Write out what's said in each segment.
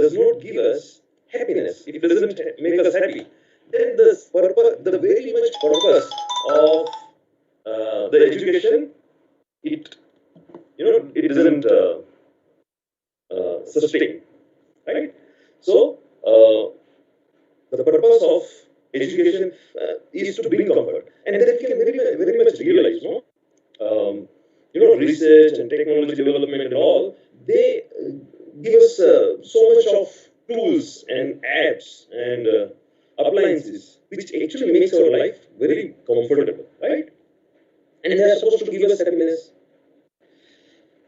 does not give us happiness, if it doesn't make us happy, then the very much purpose of the education, it it doesn't sustain, right? So the purpose of education is to bring comfort, and then we can very much realize, research and technology development and all, they give us so much of tools and apps and appliances, which actually makes our life very comfortable, right? And they are supposed to give us happiness.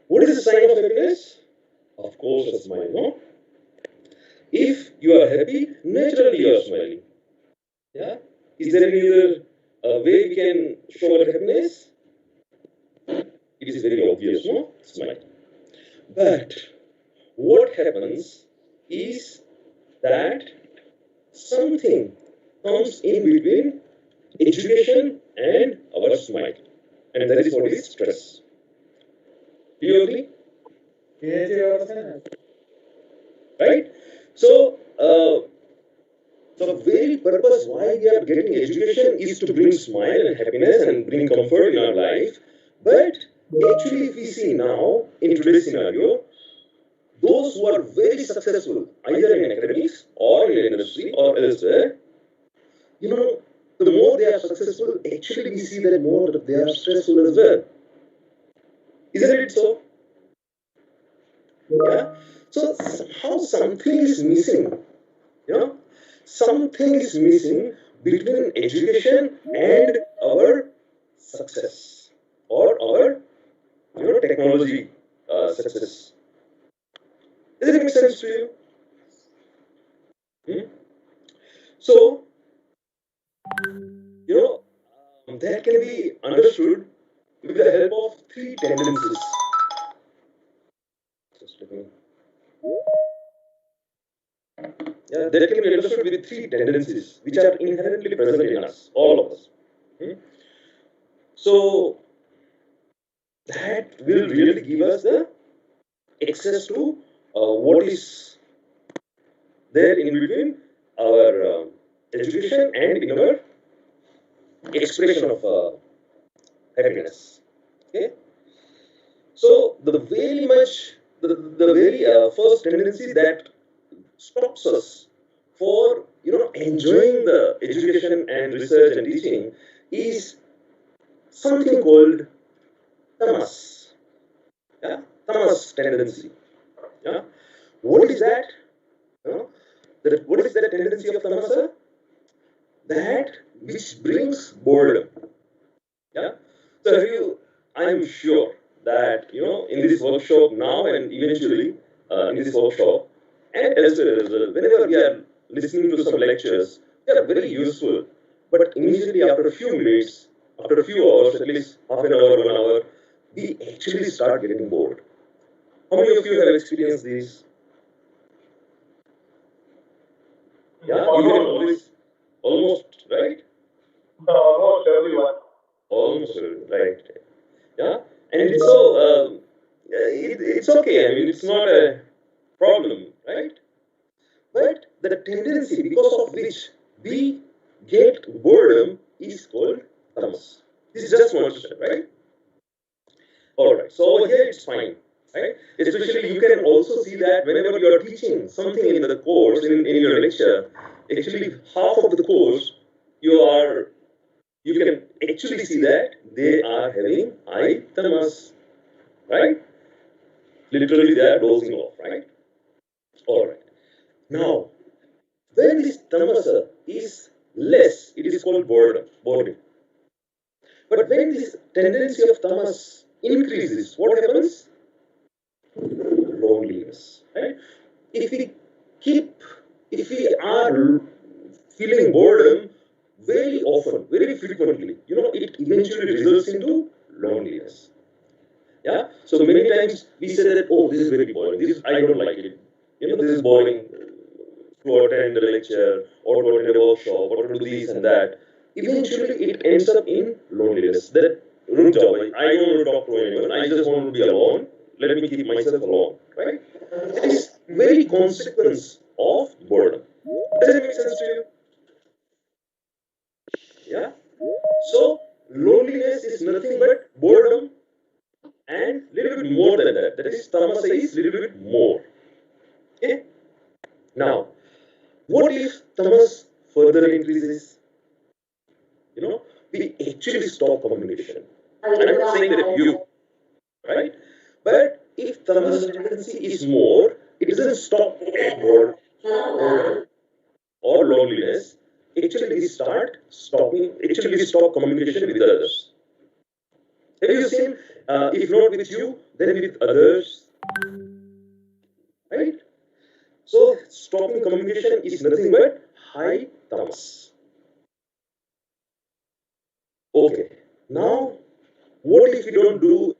What is the sign of happiness? Of course, a smile, no? If you are happy, naturally you are smiling. Yeah? Is there any other way we can show our happiness? It is very obvious, no? Smile. But what happens is that something comes in between education and our smile, and that is what is stress. Do you agree? Right? So, the very purpose why we are getting education is to bring smile and happiness and bring comfort in our life. But actually, if we see now in today's scenario, those who are very successful, either in academics or in industry or elsewhere, the more they are successful, actually we see that more they are stressful as well. Isn't it so? Yeah. So somehow something is missing. Something is missing between education and our success or our technology success. Does it make sense to you? So, that can be understood with the help of three tendencies. Just let me. Yeah, that can be understood with three tendencies which are inherently present in us, all of us. So, that will really give us the access to what is there in between our education and in our expression of happiness. Okay. So the very first tendency that stops us for enjoying the education and research and teaching is something called tamas. Yeah, tamas tendency. Yeah, what is that? What is that tendency of tamasa? That which brings boredom. Yeah. So I'm sure that in this workshop now and eventually in this workshop and elsewhere as well, whenever we are listening to some lectures, they are very useful. But immediately after a few minutes, after a few hours, at least half an hour, 1 hour, we actually start getting bored. How many of you have experienced this? Yeah, you can almost, right? Almost everyone. Almost, right. Yeah, and it's so it's okay. I mean, it's not a problem, right? But the tendency because of which we get boredom is called tamas. This is just one step, right? All right. So over here it's fine, right? Especially you can also see that whenever you are teaching something in the course in your lecture, actually half of the course you can actually see that they are having high tamas, right? Literally they are dozing off, right? All right. Now, when this tamasa is less, it is called boredom. But when this tendency of tamas increases, what happens? Loneliness, right? If we are feeling boredom very often, very frequently, it eventually results into loneliness. Yeah. So many times we say that, oh, this is very boring. This I don't like it. This is boring to attend a lecture or to attend a workshop or to do this and that. Eventually, it ends up in loneliness. That root job. I don't want to talk to anyone. I just want to be alone. Let me keep myself alone. Right? That is very consequence of boredom. Does it make sense to you? Yeah. So loneliness is nothing but boredom and little bit more than that. That is tamasa is little bit more. Okay. Now, what if tamas further increases? You know, we actually stop communication. I'm not saying that you, right? But if tamas tendency is more, it doesn't stop boredom or loneliness. Actually, we stop communication with others. Have you seen, if not with you, then with others, right? So, stopping communication is nothing but high tamas. Okay, now what if we don't do?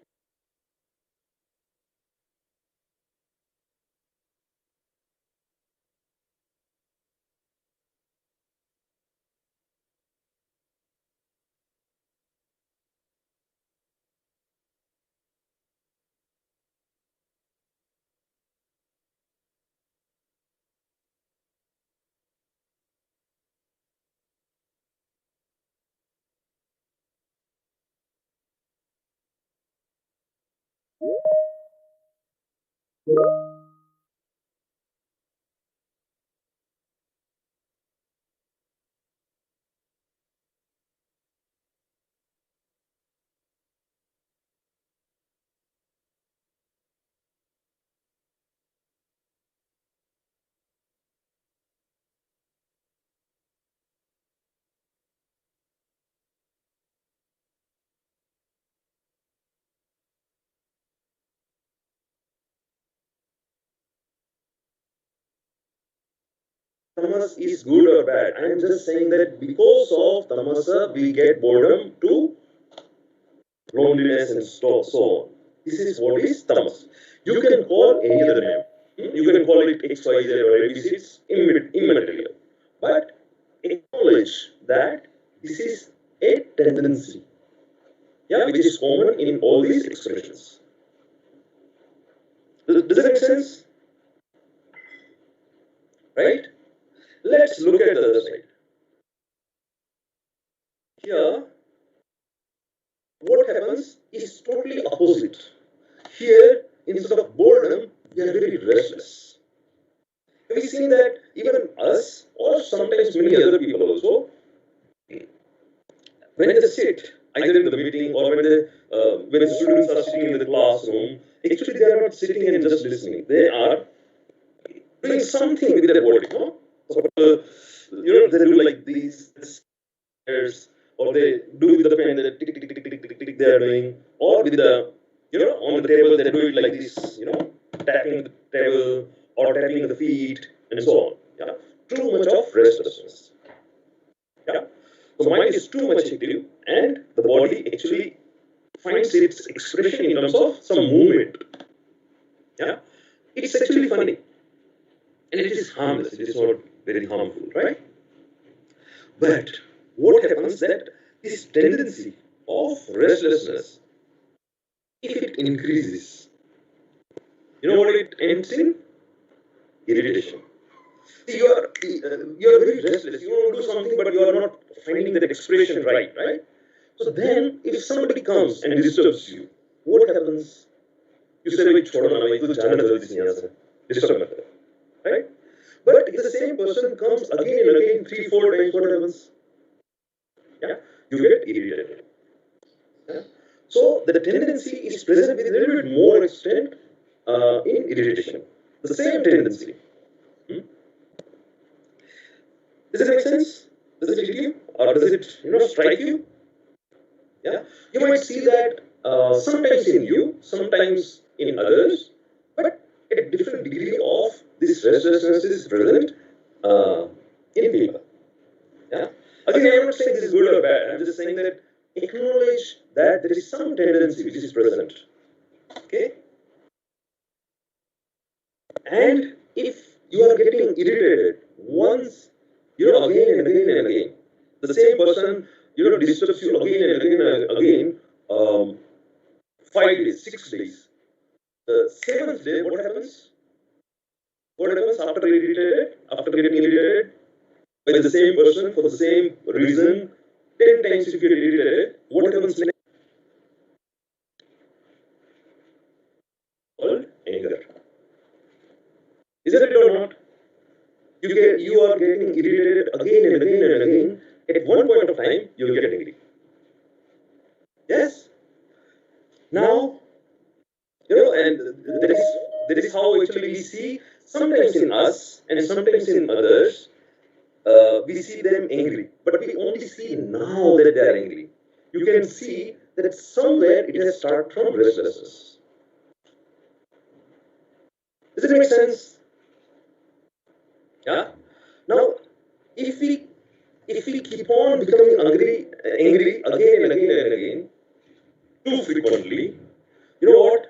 Tamas is good or bad. I am just saying that because of tamasa, we get boredom to loneliness and so on. This is what is tamas. You can call any other name. You can call it XYZ or ABC. It's immaterial. But acknowledge that this is a tendency, yeah, which is common in all these expressions. Does it make sense? Right? Let's look at the other side. Here, what happens is totally opposite. Here, instead of boredom, we are very restless. Have you seen that even us, or sometimes many other people also, when they sit, either in the meeting or when the students are sitting in the classroom, actually they are not sitting and just listening. They are doing something with their body. No? So, they do like these, or they do with the pen, the tick, tick, tick, tick, tick, tick, they are doing, or with the, on the table, they do it like this, tapping the table or tapping the feet and so on. Yeah, too much of restlessness. Yeah, so mind is too much active, and the body actually finds its expression in terms of some movement. Yeah, it's actually funny, and it is harmless. It is not very harmful, right? But what happens that this tendency of restlessness, if it increases, you know what it ends in? Irritation. See, you are very restless. You want to do something, but you are not finding that expression right? So then, if somebody comes and disturbs you, what happens? You say, "Wait, छोड़ो ना भाई, तू जाना जल्दी से यहाँ से." Disturb मत कर, right? But if the same person comes again and again, 3, 4 times, what happens? Yeah, you get irritated. Yeah? So the tendency is present with a little bit more extent in irritation. The same tendency. Hmm? Does it make sense? Does it hit you, or does it strike you? Yeah, you might see that sometimes in you, sometimes in others, but a different degree of this restlessness is present uh, in people. Yeah. Again, I am not saying this is good or bad. I'm just saying that acknowledge that there is some tendency which is present. Okay. And if you are getting irritated once, again and again and again, the same person, disturbs you again and again and again, 5 days, 6 days. The seventh day, what happens? what happens after irritated? After getting irritated by the same person for the same reason, 10 times if you get irritated, what happens next? Called anger. Isn't it or not? You are getting irritated again and again and again. At one point of time, you'll get angry. Yes. Now, and that is how actually we see sometimes in us and sometimes in others. We see them angry, but we only see now that they are angry. You can see that somewhere it has started from restlessness. Does it make sense? Yeah. Now, if we keep on becoming angry again and again and again, too frequently, you know what?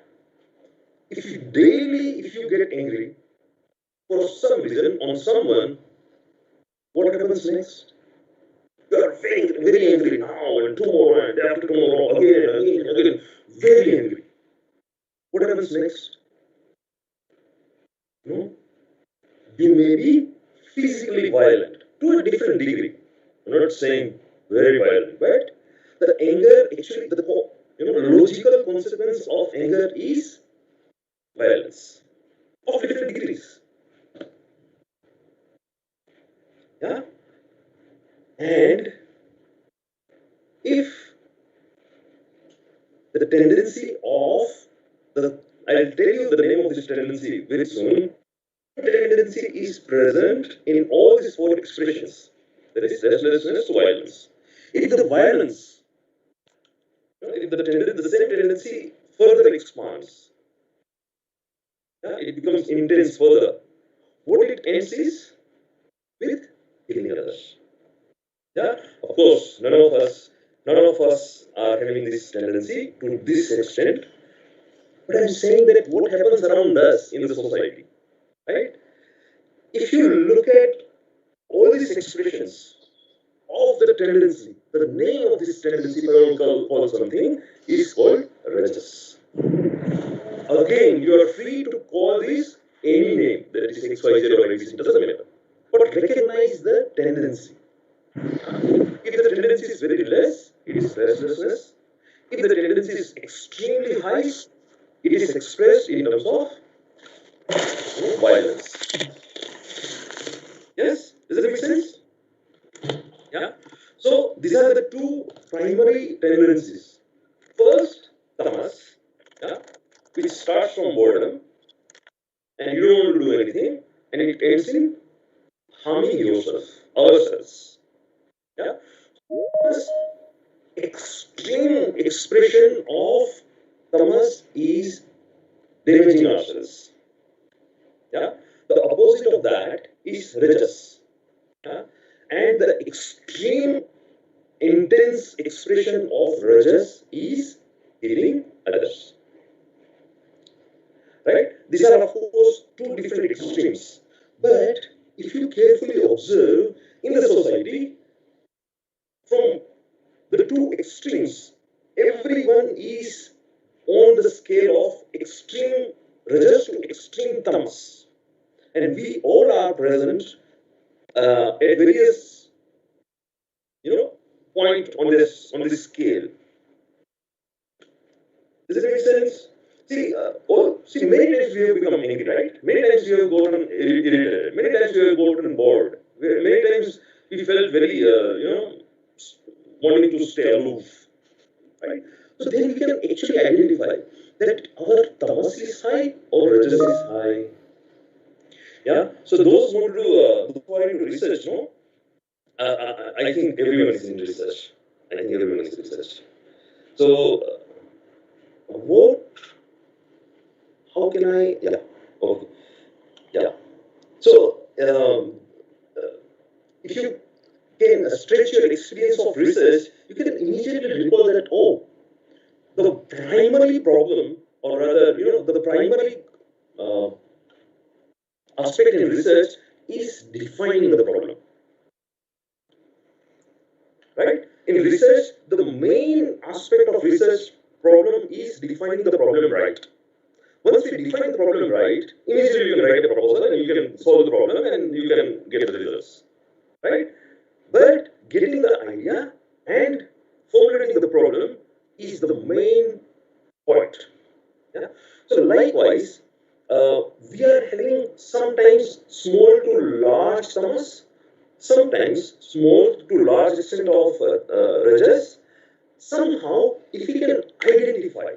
If you get angry for some reason on someone, what happens next? You are very, very angry now and tomorrow and after tomorrow, again and again and again, very angry. What happens next? No, you may be physically violent to a different degree. I'm not saying very violent, but the anger actually, the logical consequence of anger is violence of different degrees. Yeah, and if the tendency of I'll tell you the name of this tendency very soon. Tendency is present in all these four expressions. That is restlessness to violence. If the violence, if the same tendency further expands, it becomes intense further. What it ends is with killing others. Yeah, of course, none of us are having this tendency to this extent. But I'm saying that what happens around us in the society, right? If you look at all these expressions of the tendency, the name of this tendency, if I will call something, is called rajas. Again, you are free to call this any name, that is XYZ or ABC, doesn't matter. But recognize the tendency. If the tendency is very less, it is restlessness. If the tendency is extremely high, it is expressed in terms of violence. Yes? Does it make sense? Yeah? So, these are the two primary tendencies. First, tamas, yeah, which starts from boredom, and you don't want to do anything, and it ends in harming yourself, ourselves. Yeah? This extreme expression of tamas is damaging ourselves. Yeah? The opposite of that is rajas. Yeah? And the extreme intense expression of rajas is healing others. Right? These are, of course, two different extremes. But if you carefully observe in the society, from the two extremes, everyone is on the scale of extreme rajas to extreme tamas. And we all are present at various, point on this scale. Does it make sense? See, many times we have become angry, right? Many times we have gotten irritated. Many times we have gotten bored. Many times we felt very, wanting to stay aloof, right? So then we can actually identify that our tamas is high or rajas is high. Yeah. So those who are into research, no? I think everyone is in research. I think everyone is in research. So, what? How can I? Yeah. Okay. Yeah. So, if you can stretch your experience of research, you can immediately recall that, oh, the primary problem, or rather, the primary aspect in research is defining the problem. Right? In research, the main aspect of research problem is defining the problem right. Once we define the problem right, immediately you can write a proposal and you can solve the problem and you can get the results, right? But getting the idea and formulating the problem is the main point. Yeah? So likewise, we are having sometimes small to large summas, sometimes small to large extent of rajas. Somehow, if we can identify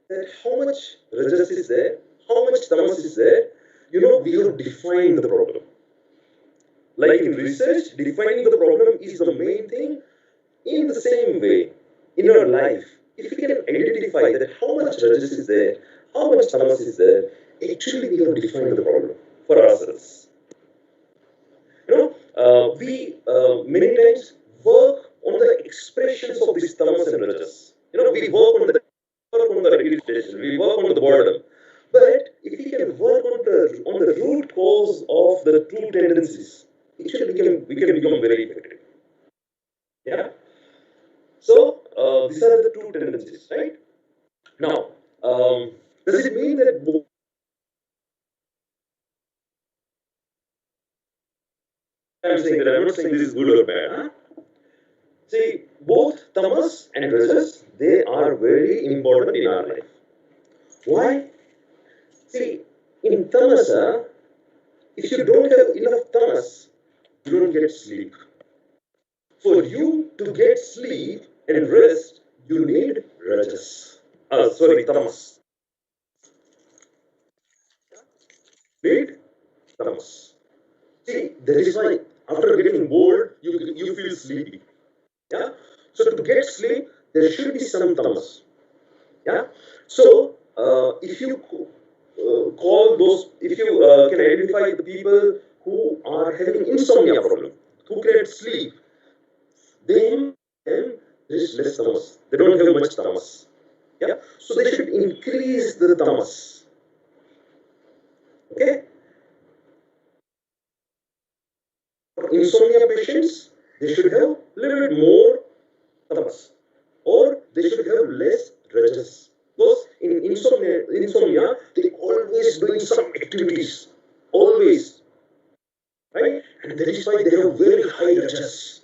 that how much rajas is there, how much tamas is there, we have defined the problem. Like in research, defining the problem is the main thing. In the same way, in our life, if we can identify that how much rajas is there, how much tamas is there, actually we have defined the problem for ourselves. We many times work on the expressions of these tamas and rajas. We work on the irritation, we work on the boredom. But if we can work on the root cause of the two tendencies, actually we can become very effective. Yeah. So these are the two tendencies, right? Now, does it mean that both? I'm saying that I'm not saying this is good or bad. Huh? See, both tamas and rajas, they are very important in our life. Why? See, in tamasa, if you don't have enough tamas, you don't get sleep. For you to get sleep and rest, you need rajas. Tamas. Need tamas. See, that is why after getting bored, you feel sleepy. Yeah. So to get sleep, there should be some tamas. Yeah. So if you if you can identify the people who are having insomnia problem, who cannot sleep, then there is less tamas. They don't have much tamas. Yeah. So they should increase the tamas. Okay. For insomnia patients, they should have a little bit more tamas, or they should have less rajas. Because in insomnia, they always doing some activities, always, right? And that is why they have very high rajas.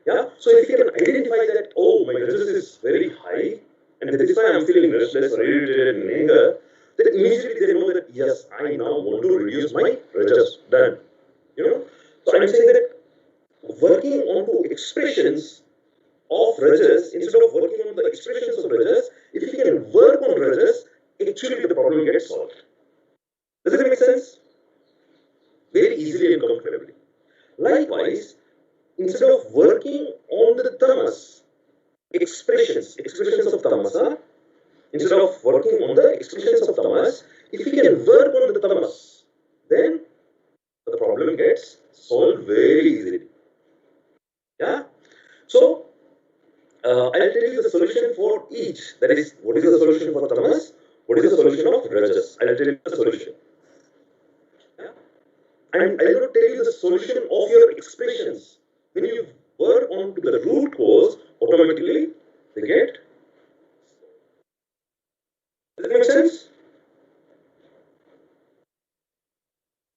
Yeah. So if you can identify that, oh, my rajas is very high, and that is why I'm feeling restless or irritated and anger, then immediately they know that yes, I now want to reduce my rajas. Done. So I'm saying that working onto expressions of rajas instead of working on the expressions of rajas, if you can work on rajas, actually the problem gets solved. Does it make sense? Very easily and comfortably. Likewise, instead of working on the tamas, expressions of tamasa, instead of working on the expressions of tamas, if you can work on the tamas, then the problem gets solved very easily. Yeah. So I'll tell you the solution for each. That is, what is the solution for tamas? What is the solution of rajas? I'll tell you the solution. Yeah? And I will tell you the solution of your expressions. When you work on to the root cause, automatically they get. Does that make sense?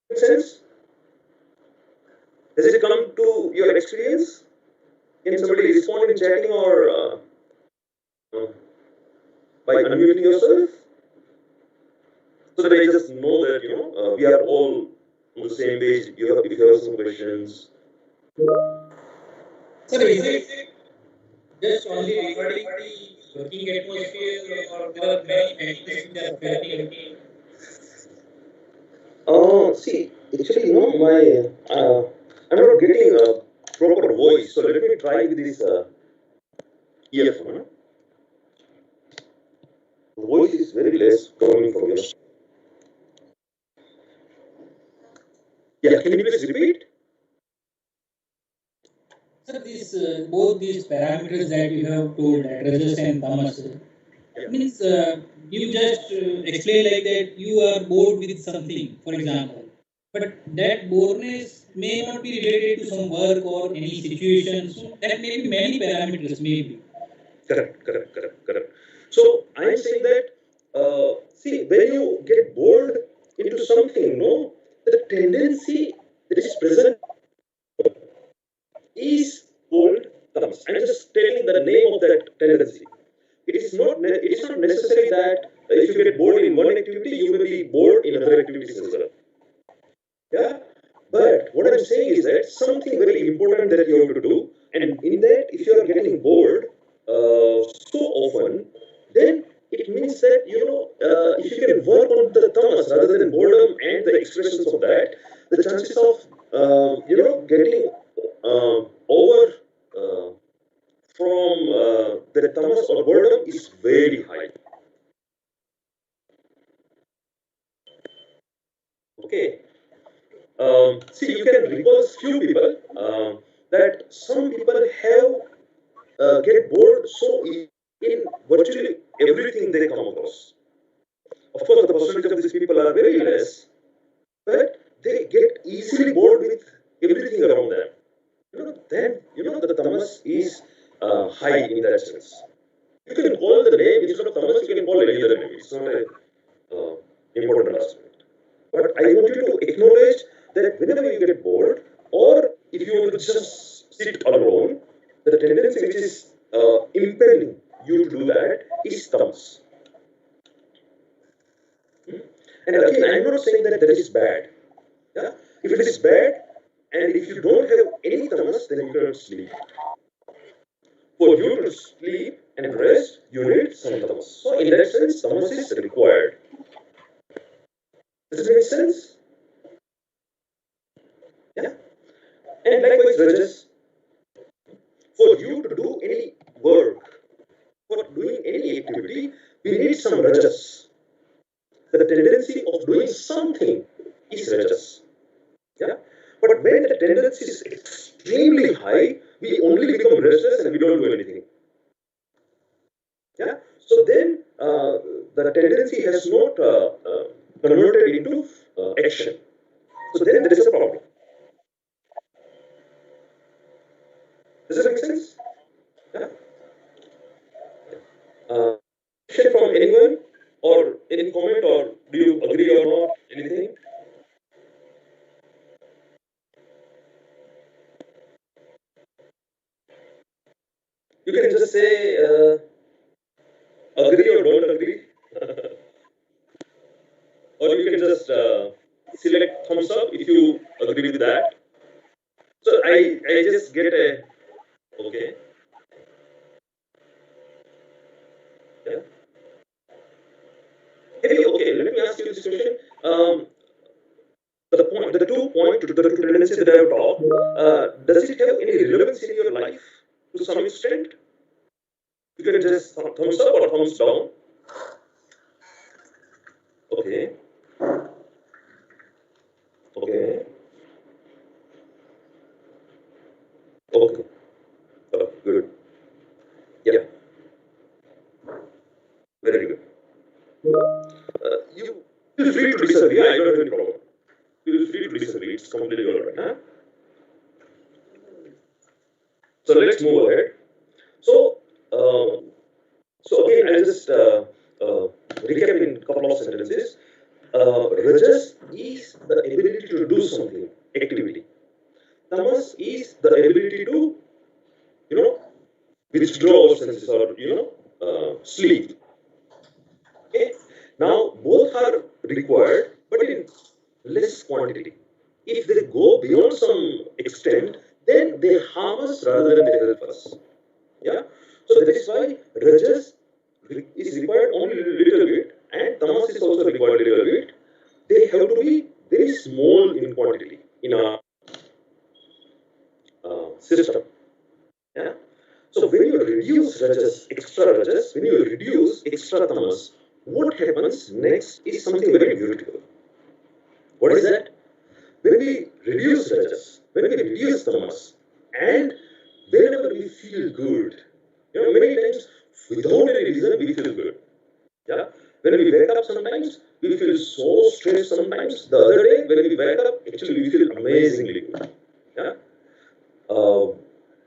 Make sense? Has it come to your experience? Can somebody respond in chatting or by unmuting yourself? So that I just know that we are all on the same page. If you have some questions. Sir, is it just only regarding the working atmosphere or there are many factors which are affecting? See, actually, I'm not getting a proper voice. So let me try with this earphone. The voice is very less coming from you. Yeah, can you please repeat? Sir, both these parameters that you have told, that rajas and tamas, means you just explain like that you are bored with something, for example. But that boredness may not be related to some work or any situation. So that may be many parameters, maybe. Correct. So I'm saying that see, when you get bored into something, no, the tendency that is present is called tamas. I'm just telling the name of that tendency. It is not necessary that if you get bored in one activity, you may be bored in other activities as well. Yeah. But what I'm saying is that something very important that you have to do, and in that, if you are getting bored so often, then it means that if you can work on the tamas rather than boredom and the expressions of that, the chances of getting over from the tamas or boredom is very high. Okay. See, you can recall few people that some people have get bored so easily in virtually everything they come across. Of course, the percentage of these people are very less, but they get easily bored with everything around them. Then the tamas is high in that sense. You can call the name instead of tamas. You can call any other name. It's not a important aspect. But I want you to acknowledge that whenever you get bored, or if you want to just sit alone, the tendency which is impelling you to do that is tamas. And again, I'm not saying that that is bad. Yeah? If it is bad, and if you don't have any tamas, then you cannot sleep. For you to sleep and rest, you need some tamas. So in that sense, tamas is required. Does it make sense? Yeah. And likewise, Rajas, for you to do any work, for doing any activity, we need some rajas. The tendency of doing something is rajas. Yeah? But when the tendency is extremely high, we only become restless and we don't do anything. Yeah? So then the tendency has not converted into action. So then there is a problem. Does that make sense? Yeah? Question from anyone or any comment, or do you agree or not? Anything? You can just say agree or don't agree, or you can just select thumbs up if you agree with that. So I just get a okay. Yeah. Okay, let me ask you this question. The 2 point, the two tendencies that I have talked, does it have any relevance in your life to some extent? You can just thumbs up or thumbs down. Okay. Okay. Okay. Good. Yeah. Very good. You feel free to disagree. I don't have any problem. Feel free to disagree. It's completely alright. Huh? So let's move ahead. So, again, I'll just recap in a couple of sentences. Rajas is the ability to do something, activity. Tamas is the ability to, you know, withdraw our senses or, sleep. Okay. Now, both are required, but in less quantity. If they go beyond some extent, then they harm us rather than they help us. Yeah. So that is why Rajas is required only little bit, and Tamas is also required little bit. They have to be very small in quantity in our system. Yeah. So when you reduce Rajas, extra Rajas, when you reduce extra Tamas, what happens next is something very beautiful. What is that? When we reduce Rajas, when we reduce Tamas, and whenever we feel good, many times without any reason we feel good. Yeah. When we wake up sometimes, we feel so stressed sometimes. The other day, when we wake up, actually we feel amazingly good. Yeah.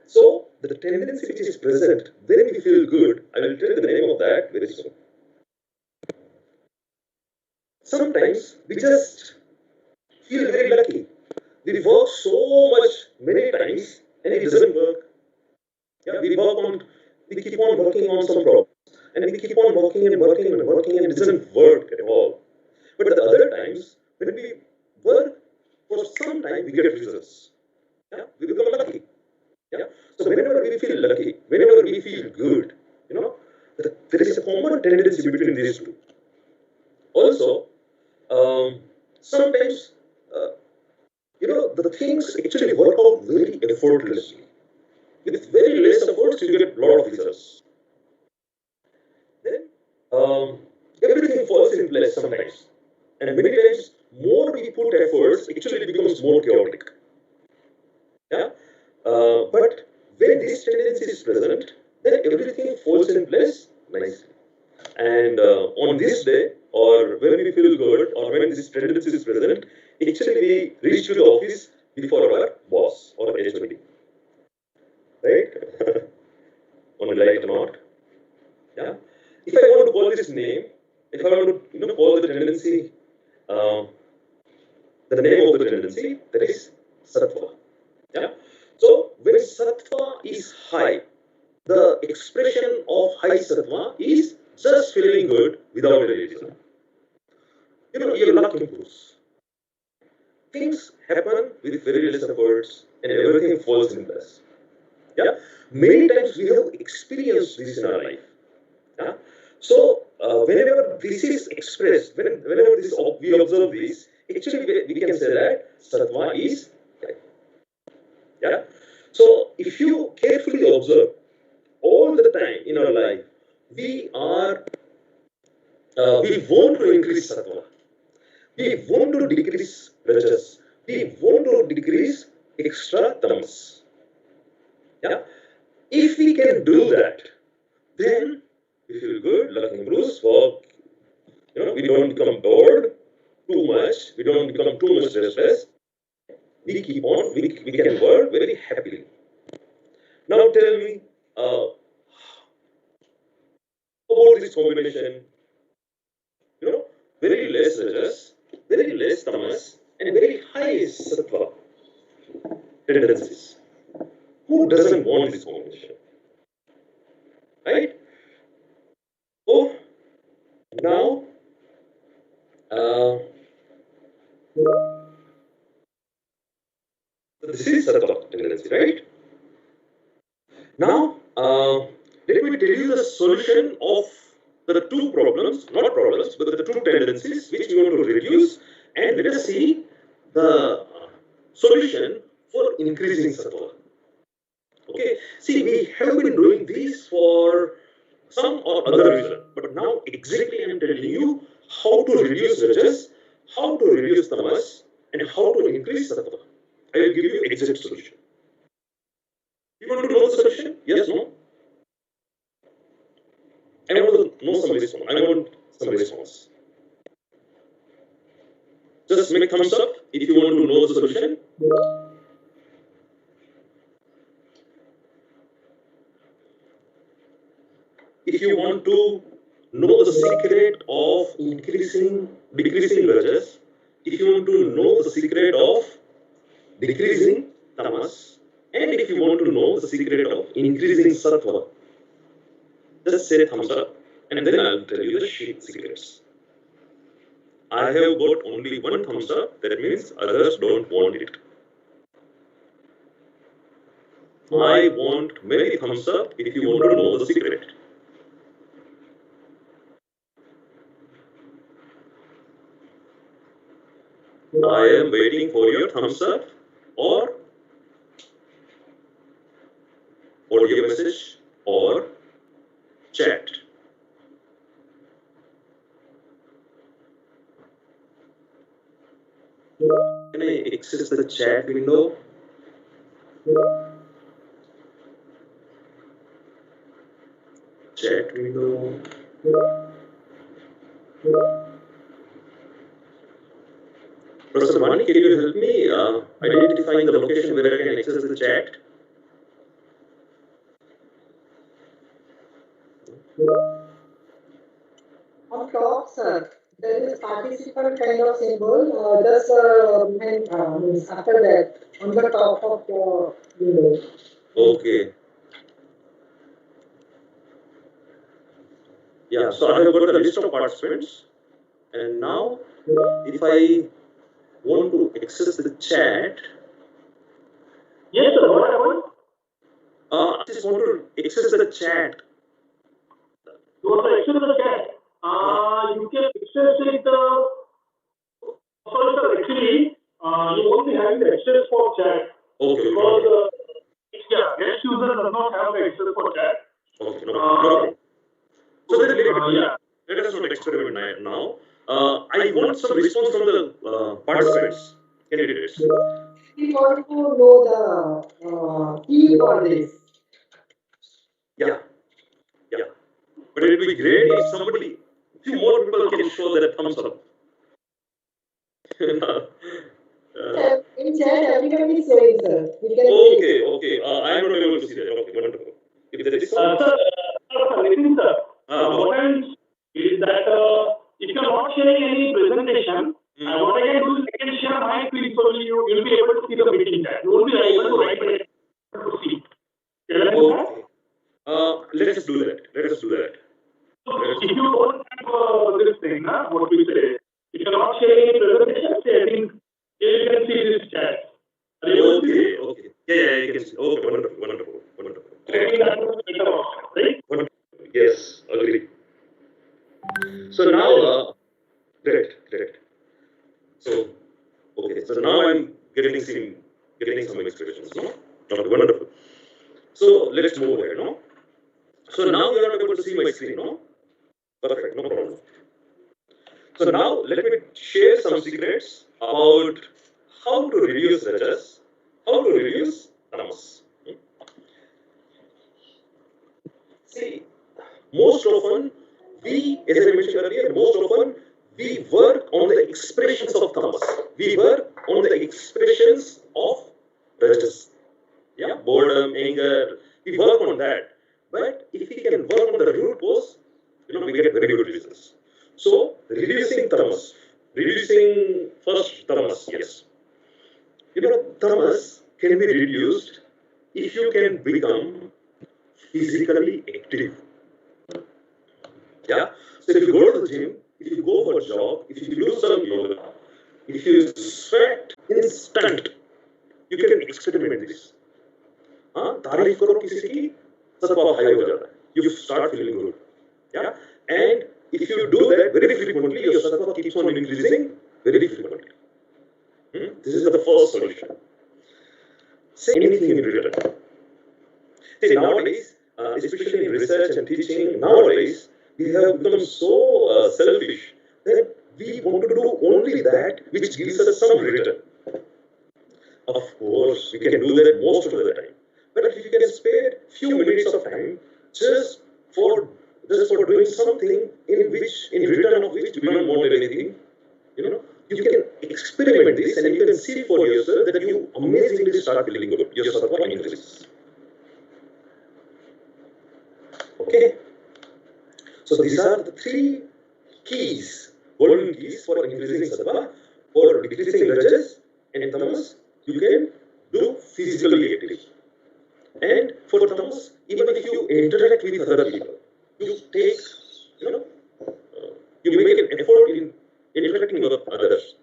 So the tendency which is present when we feel good, I will tell the name of that very soon. on some problems, and we keep on working and working and working, and it doesn't work at all. But the other times, when we work for some time, we get results. Yeah, we become lucky. Yeah. So whenever we feel lucky, whenever we feel good, there is a common tendency between these two. Also, sometimes the things actually work out very effortlessly. With very less efforts, you get a lot of results. Then everything falls in place sometimes, and many times more we put efforts, actually it becomes more chaotic. Yeah, but when this tendency is present, then everything falls in place nicely. And on this day, or when we feel good, or when this tendency is present, actually we reach to the office before our boss or HOD, right? On a light note, yeah. If I want to call this name, if I want to call the tendency, uh, the name of the tendency, that is sattva. Yeah. So when sattva is high, the expression of high sattva is just feeling good without any reason. Your luck improves. Things happen with very less efforts, and everything falls in place. Yeah. Many times we have experienced this in our life. Yeah. So whenever this is expressed, whenever we observe this, actually we can say that sattva is high. Yeah. So if you carefully observe all the time in our life, we want to increase sattva. We want to decrease rajas. We want to decrease extra tamas. Yeah. If we can do that, then we feel good, luck improves, work. We don't become bored too much. We don't become too much restless. We keep on. We can work very happily. Now tell me, about this combination, very less rajas, very less tamas, and very high sattva tendencies. Who doesn't want this combination? Right? So now, this is sattva tendency, right? Now, let me tell you the solution of the two problems, not problems, but the two tendencies which we want to reduce, and let us see the solution for increasing sattva. Okay, see, we have been doing this for some or other reason, but now exactly I am telling you how to reduce rajas, how to reduce tamas, and how to increase sattva. I will give you exact solution. You want to know the solution? Yes, no? I want to know some response. I want some response. Just make thumbs up if you want to know the solution. If you want to know the secret of decreasing rajas, if you want to know the secret of decreasing tamas, and if you want to know the secret of increasing sattva, just say thumbs up, and then I'll tell you the secrets. I have got only one thumbs up, that means others don't want it. I want many thumbs up if you want to know the secret. I am waiting for your thumbs up or audio message or chat. Can I access the chat window? Chat window. Professor Mani, can you help me identifying the location where I can access the chat? On top, sir, there is participant kind of symbol, just means after that, on the top of the window. Okay. Yeah, so I have got the list of participants, and now if I want to access the chat, Yes, sir. What happened? I just want to access the chat. You want to access the chat? You can access it. Sorry, sir. Actually, you won't be having the access for chat Okay, because yeah, guest user does not have the access for chat. okay, no problem. So then Yeah. let us not experiment now. I want some response from the participants, candidates. We want to know the key for this. Yeah, yeah. But it will be great if somebody, few more people can show that thumbs up. In chat, everybody is showing, sir. We can Okay, see. okay. I am not able to see that. Okay, wonderful. If there is so, Nitin sir, what? what I'm is that if you're not sharing any presentation, what I can do is I can share my screen so you'll be able to see the meeting chat. You won't be able to write it to see. Can I do that? Okay. Let us do that. Let us do that. If you don't have this thing, what we say, if you're not sharing any presentation, I think you can see this chat. Are you able to see Okay, okay. Yeah, yeah, you can see. Okay, wonderful, wonderful, wonderful. I think that was a better option, right? Wonderful. Yes, agree. So now, great, great. So, okay, so now I'm getting some expressions, no? Okay, wonderful. So let's move ahead, no? So now you are not able to see my screen, no? Perfect, no problem. So now let me share some secrets about how to reduce rajas, how to reduce tamas. See, most often as I mentioned earlier, most often we work on the expressions of tamas. We work on the expressions of rajas. Yeah, boredom, anger. We work on that. But if we can work on the root cause, we get very good results. So reducing tamas, reducing first tamas, yes. Tamas can be reduced if you can become physically active. Yeah. So if you go to the gym, if you go for a jog, if you do some yoga, if you sweat instant, you can experiment this. तारीफ करो किसी की सत्व high हो जाता है. You start feeling good. Yeah. And if you do that very frequently, your sattva keeps on increasing very frequently. This is the first solution. Say anything in return. See, nowadays, especially in research and teaching, nowadays, we have become so selfish that we want to do only that which gives us some return. Of course, we can do that most of the time. But if you can spare few minutes of time just for doing something in return of which you don't want anything, you can experiment this and you can see for yourself that you amazingly start feeling good. Your sattva increases. Okay. So these are the three keys, golden keys for increasing sattva. For decreasing rajas and tamas, you can do physically active. And for tamas, even if you interact with other people, you take, you make an effort in interacting with others,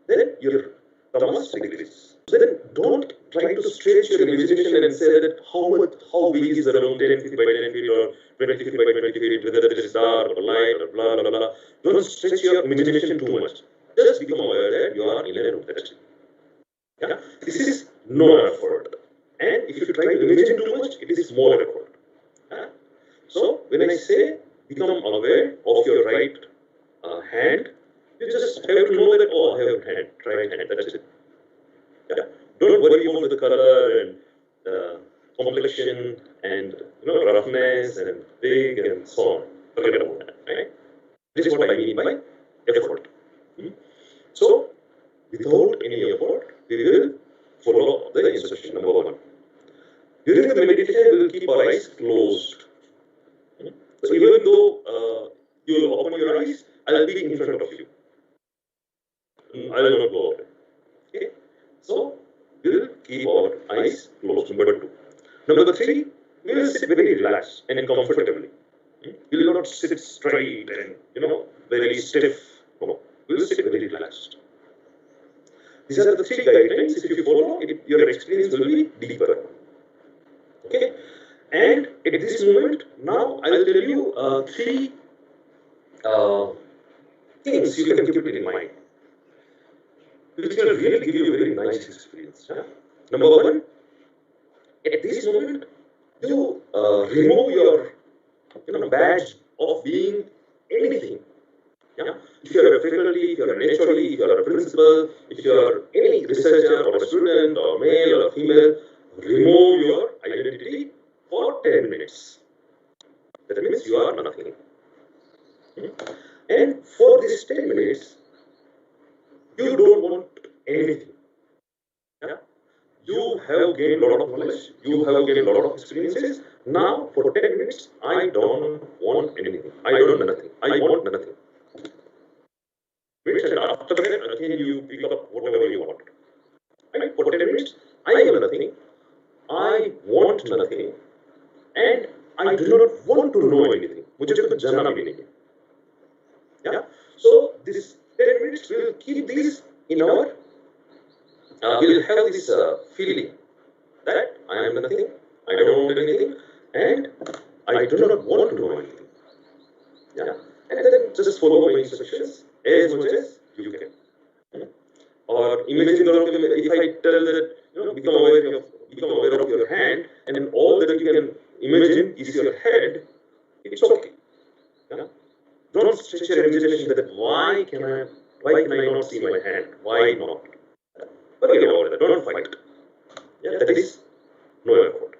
then your tamas decreases. So then don't try to stretch your imagination and say that how big is the room, 10 feet by 10 feet or 20 feet by 20 feet, whether it is dark or light or blah, blah, blah. Don't stretch your imagination too much. Just become aware that you are in a room. That's it. Yeah? This is no effort. And if you try to imagine too much, it is more effort. Yeah? So when I say become aware of your right hand, you just have to know that, oh, I have right hand, that's it. Yeah? Don't worry about the color and complexion and roughness and big and so on. Forget about that. Right? This is what I mean by effort. So without any effort, we will follow the instruction number 1. During the meditation, we will keep our eyes closed. So even though you will open your eyes, I will be in front of you. I will not go away. Okay? So we will keep our eyes closed. Number 2. Number 3, we will sit very relaxed and comfortably. We will not sit straight and very stiff. No, we will sit very relaxed. These are the three guidelines. If you follow, your experience will be deeper. Okay, and at this moment, now I will tell you three things you can keep it in mind, which will really give you a very nice experience. Yeah? Number one, at this moment, you remove your badge of being anything. Yeah? If you are a faculty, if you are an HOD, if you are a principal, if you are any researcher or a student or male or female, remove your identity for 10 minutes. That means you are nothing. And for these 10 minutes, you don't want anything. Yeah? You have gained a lot of knowledge, you have gained a lot of experiences. Now, for 10 minutes, I don't want anything. I don't want nothing. I want nothing. Means, and after that, again, you pick up whatever you want. Right? For 10 minutes, I am nothing. I want nothing. And I do not want to know anything. मुझे कुछ जानना भी नहीं है. Yeah? So, this 10 minutes, we will keep these in our, we will have this feeling that I am nothing, I don't want anything, and I do not want to know anything. Yeah? And then just follow my instructions as much as you can. Or imagine if I tell that, become aware of your hand, and then all that you can imagine is your head, it's okay. Yeah? Don't stretch your imagination that why can I not see my hand? Why not? Forget about that. Don't fight. Yeah, that is no effort.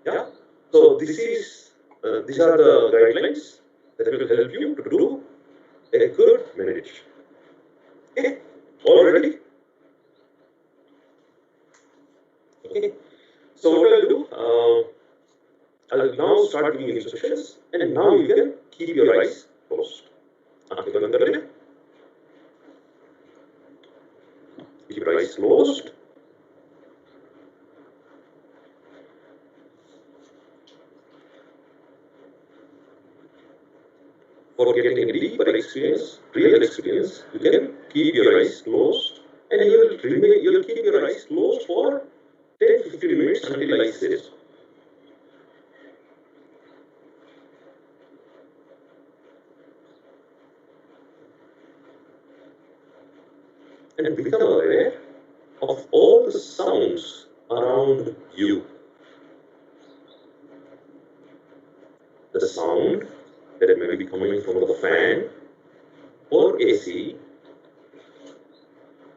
Yeah. So these are the guidelines that will help you to do a good meditation. Okay. All ready? Okay. So what I'll do? I'll now start giving instructions, and now you can keep your eyes closed. Keep your eyes closed. For getting a deeper experience, real experience, you can keep your eyes closed, and you will keep your eyes closed for 10-15 minutes until I say so. And become aware of all the sounds around you. The sound that may be coming from the fan or AC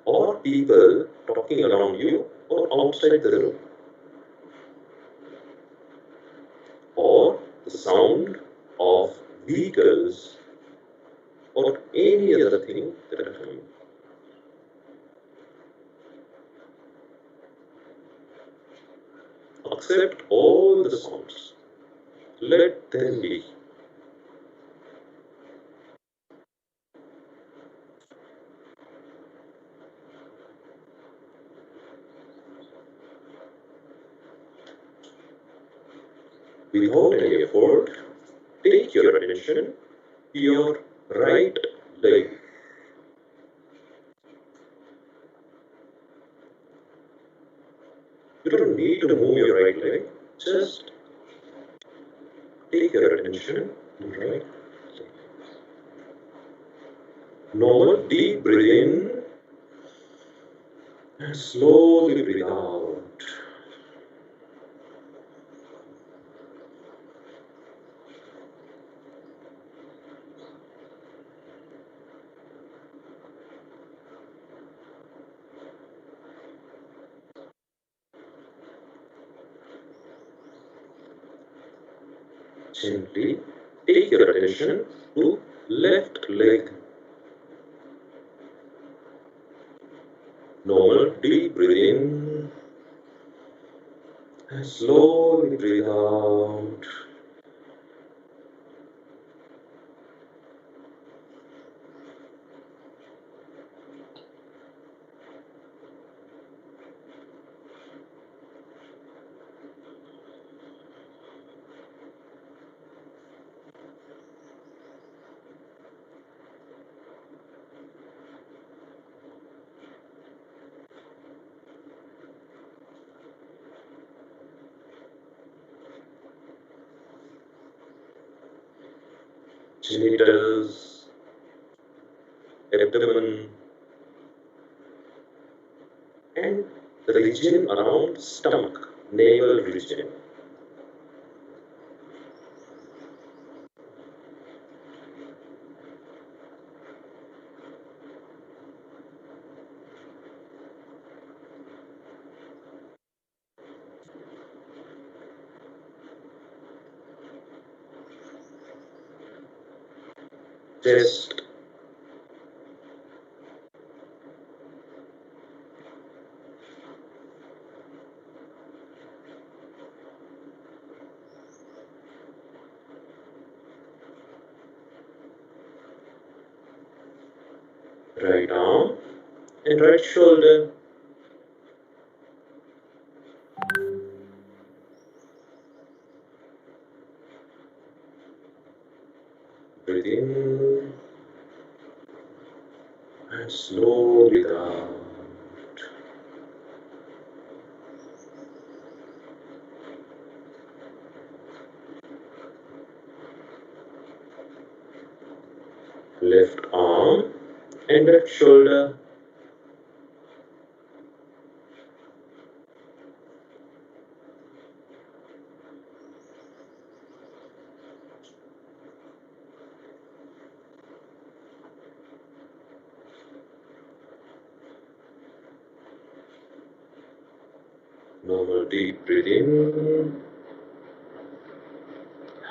or people talking around you or outside the room, or the sound of vehicles or any other thing that are coming. Accept all the sounds. Let them be. Without any effort, take your attention to your right leg. You don't need to move your right leg, just take your attention to your right leg. Normal, deep breathe in and slowly breathe out. Gently take your attention to left leg. Normal, deep breathe in and slowly breathe out. genitals, abdomen, and the region around stomach, navel region. Chest, right arm, and right shoulder. Breathe in and slowly breathe out. Left arm and left shoulder. Normal deep breathing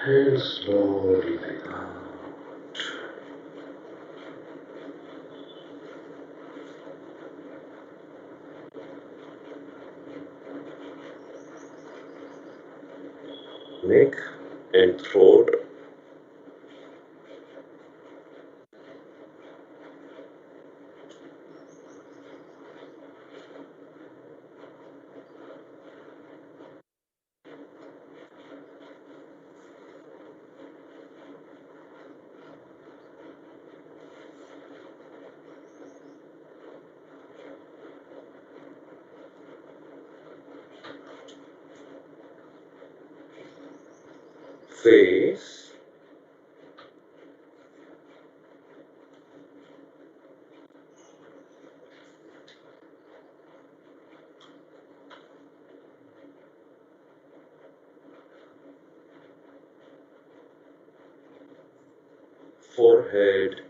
and slowly breathe out. Neck and throat. Face, forehead,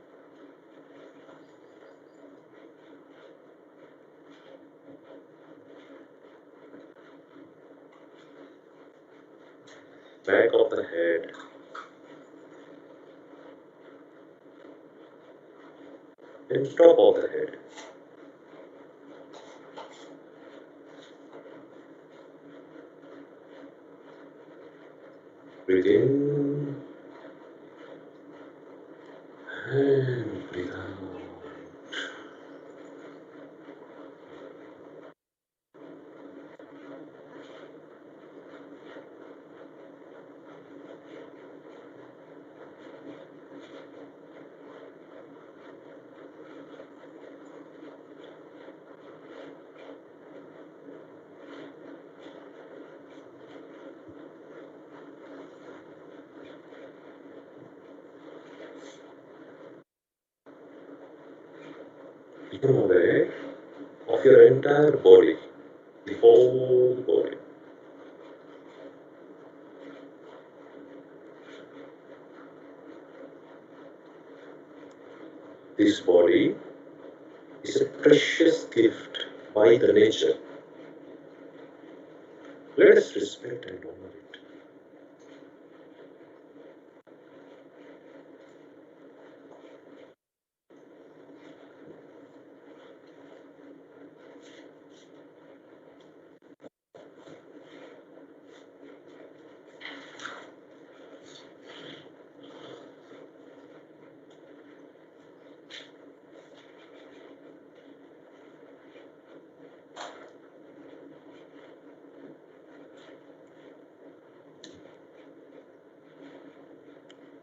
back of the head, and top of the head. Breathe in and breathe out. Become aware of your entire body, the whole body. This body is a precious gift by the nature. Let us respect and honor it.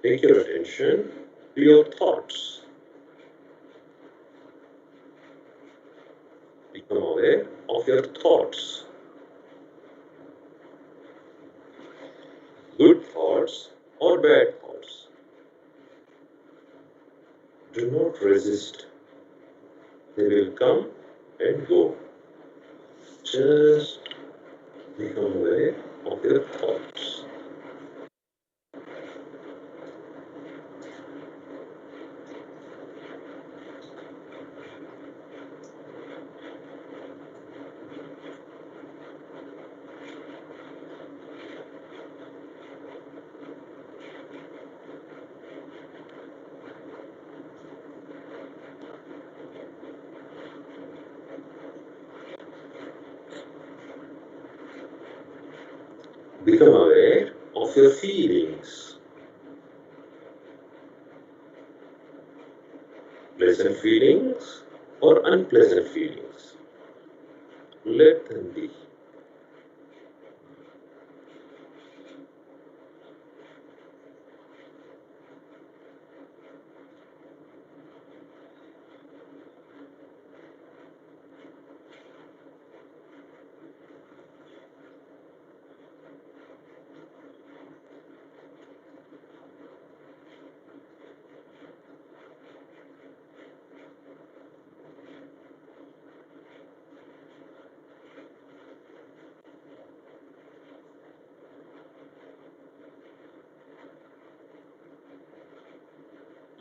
Take your attention to your thoughts. Become aware of your thoughts. Good thoughts or bad thoughts. Do not resist. They will come and go. Just become aware of your thoughts. Become aware of your feelings. Pleasant feelings or unpleasant feelings. Let them be.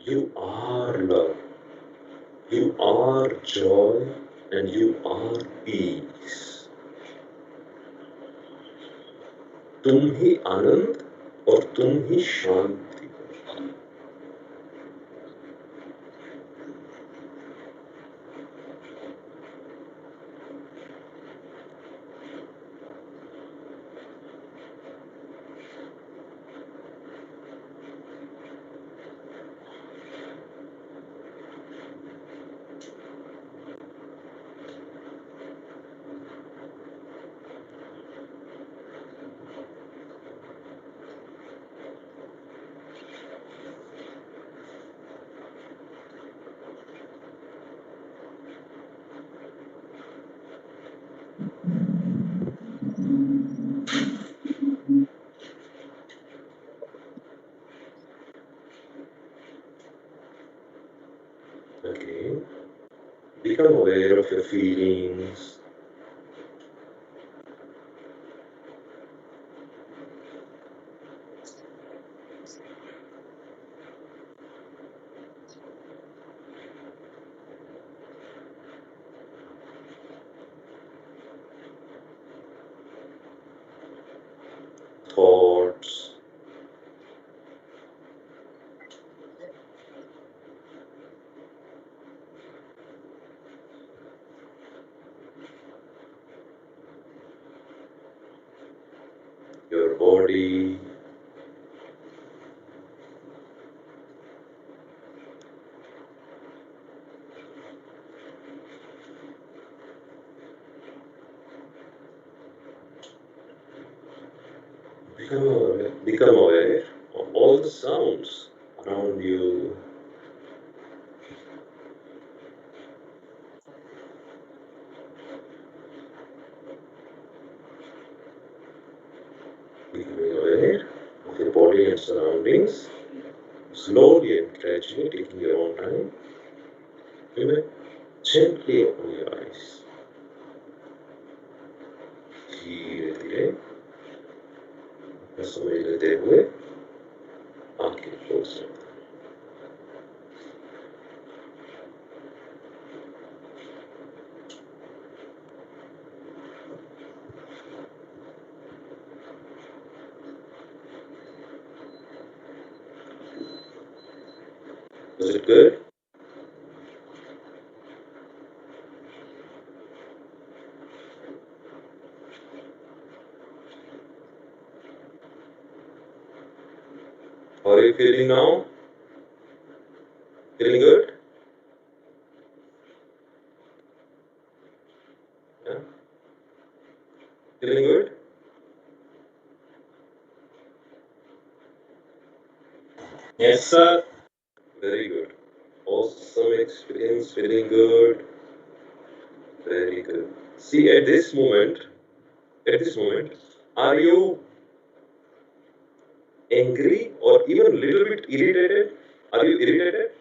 You are love. You are joy and you are peace. तुम ही आनंद और तुम ही शांति हो। Okay. Become aware of your feelings. Thoughts. Your body. Become aware of all the sounds around you. Becoming aware of your body and surroundings. Slowly and gradually, taking your own time, you may gently open your eyes. धीरे धीरे समझ लेते हुए आंखें खोल सकते। Was it good? How are you feeling now? Feeling good? Yeah? Feeling good? Yes, sir. Very good. Awesome experience, feeling good. Very good. See, at this moment, are you angry or even a little bit irritated? Are you irritated?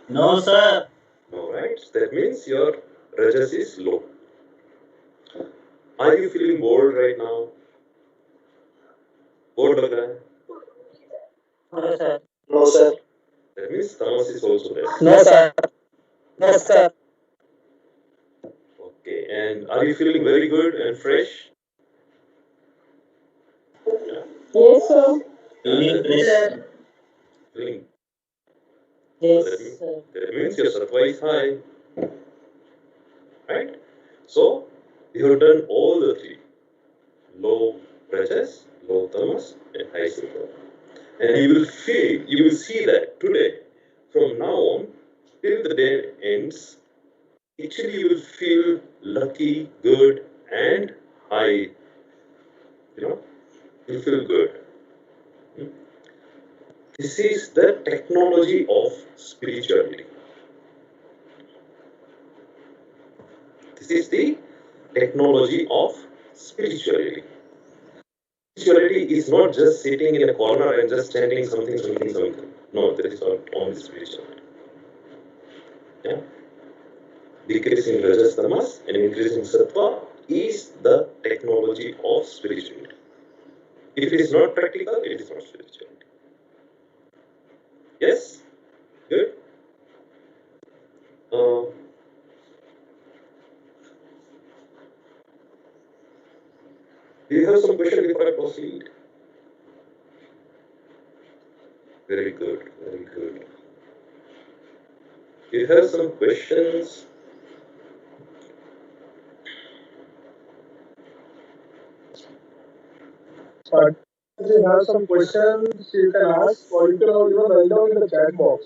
No, sir. No, right? That means your rajas is low. Are you feeling bored right now? Bored लग रहा है? No, sir. No, sir. That means tamas is also there. No, sir. No, sir. Okay, and are you feeling very good and fresh? Yes, sir. Feeling That fresh, means sir. feeling. Yes, sir. That means your sattva is high, right? So you have done all the three: low rajas, low tamas, and high sattva. And you will see that today, from now on till the day ends, actually you will feel lucky, good, and high. You know, you feel good. This is the technology of spirituality. This is the technology of spirituality. Spirituality is not just sitting in a corner and just chanting something, something, something. No, that is not only spirituality. Yeah? Decreasing rajas tamas and increasing sattva is the technology of spirituality. If it is not practical, it is not spirituality. Yes? Good? Uh, do you have some question before I proceed? Very good, very good. Do you have some questions? But if you have some questions you can ask, or you can write down in the chat box.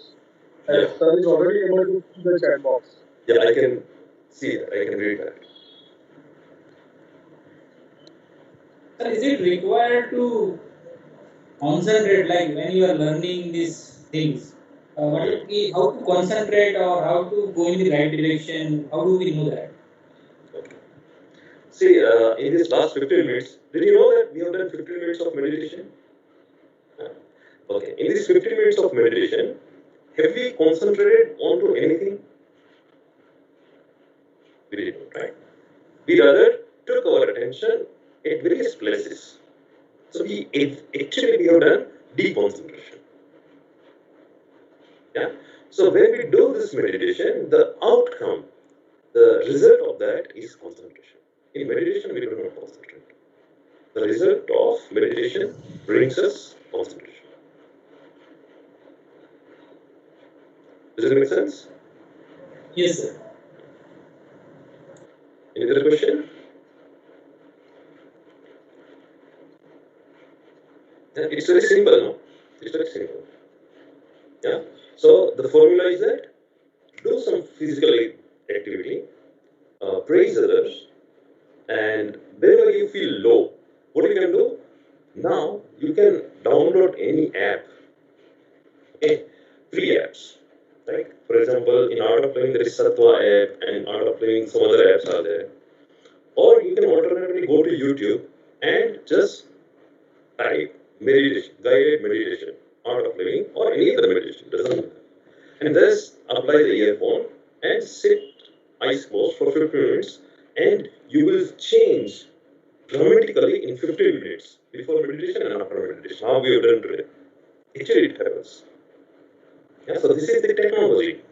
Yeah. Sir is already able to see the chat box. Yeah, I can see that. I can read that. Sir, is it required to concentrate, like when you are learning these things? How to concentrate or how to go in the right direction? How do we know that? Okay. See, in this last 15 minutes, did you know that we have done 15 minutes of meditation? Okay. In these 15 minutes of meditation, have we concentrated onto anything? We didn't, right? We rather took our attention at various places. So we have done deep concentration. Yeah. So when we do this meditation, the outcome, the result of that is concentration. In meditation, we do not concentrate. The result of meditation brings us concentration. Does it make sense? Yes, sir. Any other question? Yeah, it's very simple, no? It's very simple. Yeah. So the formula is that do some physical activity, praise others, and whenever you feel low, what you can do? Now you can download any app. Okay, free apps. Like for example, in Art of Living there is Sattva app, and in Art of Living some other apps are there. Or you can alternatively go to YouTube and just type meditation, guided meditation, Art of Living, or any other meditation, doesn't matter. And just apply the earphone and sit eyes closed for 15 minutes, and you will change dramatically in 15 minutes before meditation and after meditation. How we have done today. Actually, it happens. Yeah, so this is the technology.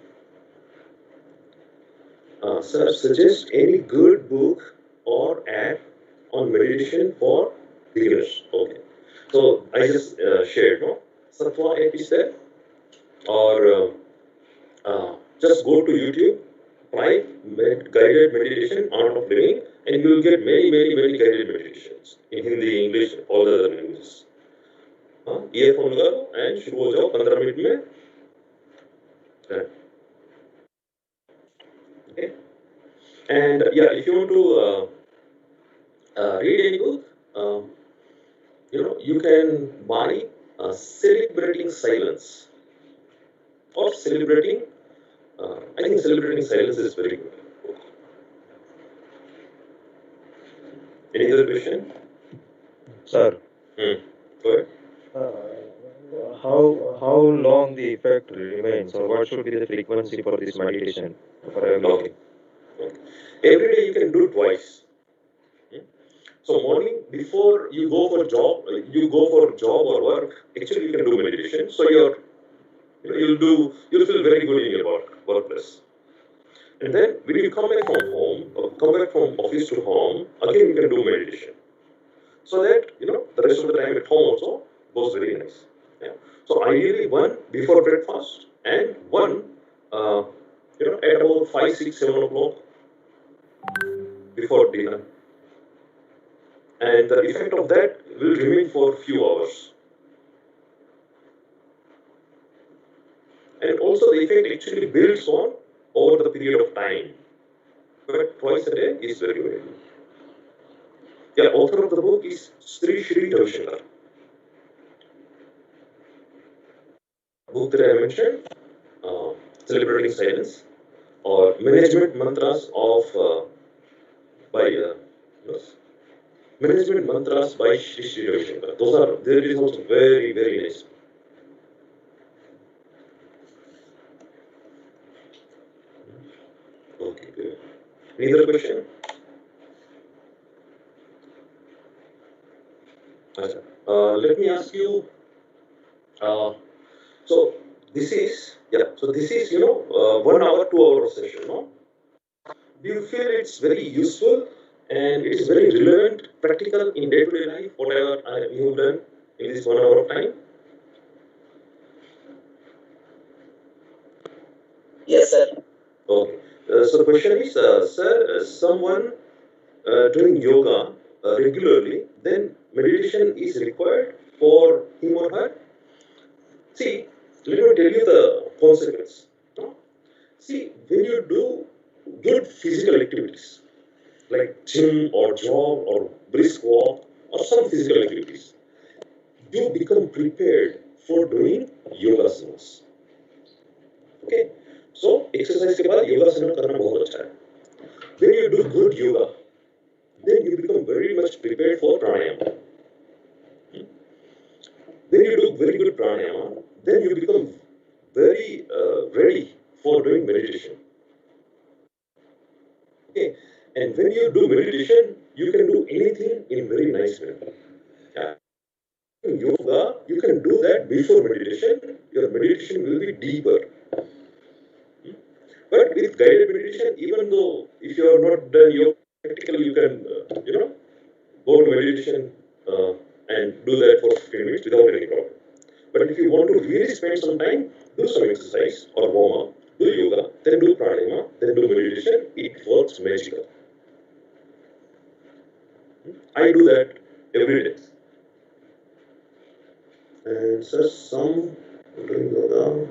Sir, suggest any good book or app on meditation for beginners. Okay. So I just shared, no? Sattva app is there, or just go to YouTube, type guided meditation, Art of Living, and you will get many, many, many guided meditations in Hindi, English, all the other languages. Earphone लगाओ and शुरू हो जाओ 15 minute में. Okay. And yeah, if you want to read any book, you can buy Celebrating Silence or Celebrating. I think Celebrating Silence is very good. Any other question? Sir. Go ahead. how long the effect remains, or what should be the frequency for this meditation for every day? Okay. Every day you can do twice. So morning before you go for job or work. Actually, you can do meditation. So you'll feel very good in your workplace. And then when you come back from home, or come back from office to home, again you can do meditation. So that the rest of the time at home also goes very nice. Yeah. So ideally one before breakfast and one at about 5, 6, 7 o'clock before dinner. And the effect of that will remain for few hours. And also the effect actually builds on over the period of time. But twice a day is very good. The author of the book is Sri Shri Ravishankar. Book that I mentioned, Celebrating Silence, or Management Mantras by Management Mantras by Sri Sri Ravishankar. There is also very, very nice. Okay, good. Any other question? Let me ask you. So this is 1 hour, 2 hour of session. No? Do you feel it's very useful and it's very relevant, practical in day-to-day life? Whatever you've done in this 1 hour of time. Yes, sir. Okay. So the question is, sir, someone doing yoga regularly, then meditation is required for him or her. See, let me tell you the consequence. No? See, when you do good physical activities like gym or jog or brisk walk or some physical activities, you become prepared for doing yoga asanas. Okay, so exercise के बाद yoga asana करना बहुत अच्छा है. When you do good yoga, then you become very much prepared for pranayama. When you do very good pranayama, then you become very ready for doing meditation. Okay, and when you do meditation, you can do anything in very nice way. Yeah. In yoga, you can do that before meditation. Your meditation will be deeper. But with guided meditation, even though if you have not done yoga practically, you can go to meditation and do that for 15 minutes without any problem. But if you want to really spend some time, do some exercise or warm up, do yoga, then do pranayama, then do meditation. It works magical. I do that every day. And so some doing yoga.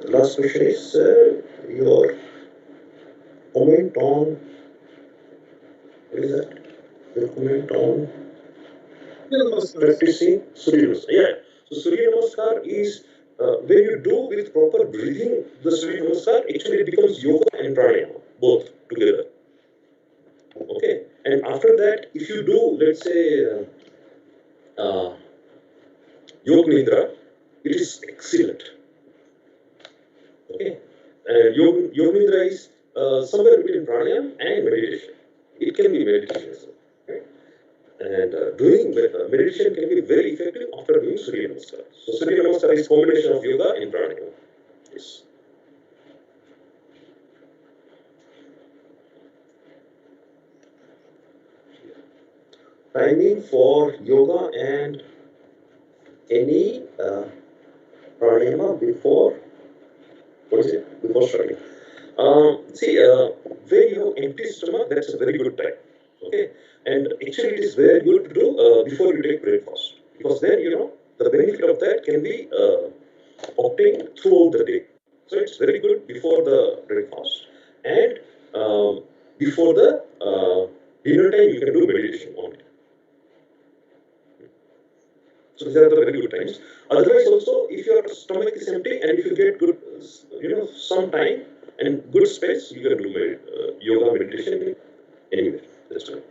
The last question is your comment on what is that? Your comment on practicing Surya Namaskar. Yeah. So Surya Namaskar is when you do with proper breathing the Surya Namaskar, actually it becomes yoga and pranayama both together. Okay. And after that, if you do, let's say, Yoga Nidra, it is excellent. Okay. And Yoga Nidra is somewhere between pranayama and meditation. It can be meditation as well. Right? And doing meditation can be very effective after doing Surya Namaskar. So Surya Namaskar is combination of yoga and pranayama. Yes. Timing for yoga and any pranayama before, what is it? Before starting. See, when you have empty stomach, that's a very good time. Okay, and actually it is very good to do before you take breakfast, because then the benefit of that can be obtained throughout the day. So it's very good before the breakfast and before the dinner time. You can do meditation on it. So these are the very good times. Otherwise, also if your stomach is empty and if you get good, some time and good space, you can do yoga meditation anywhere. That's right.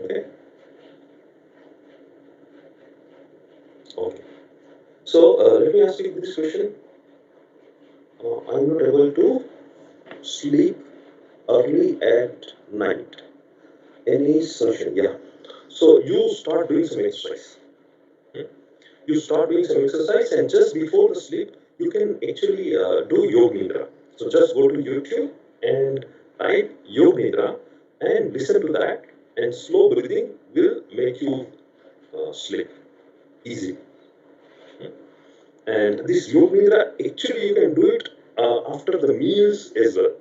Okay. Okay. So let me ask you this question. I'm not able to sleep early at night. Any solution? Yeah. So you start doing some exercise. Hmm? You start doing some exercise, and just before the sleep, you can actually do Yog Nidra. So just go to YouTube and type Yog Nidra and listen to that, and slow breathing will make you sleep easy. And this Yog Nidra, actually you can do it after the meals as well.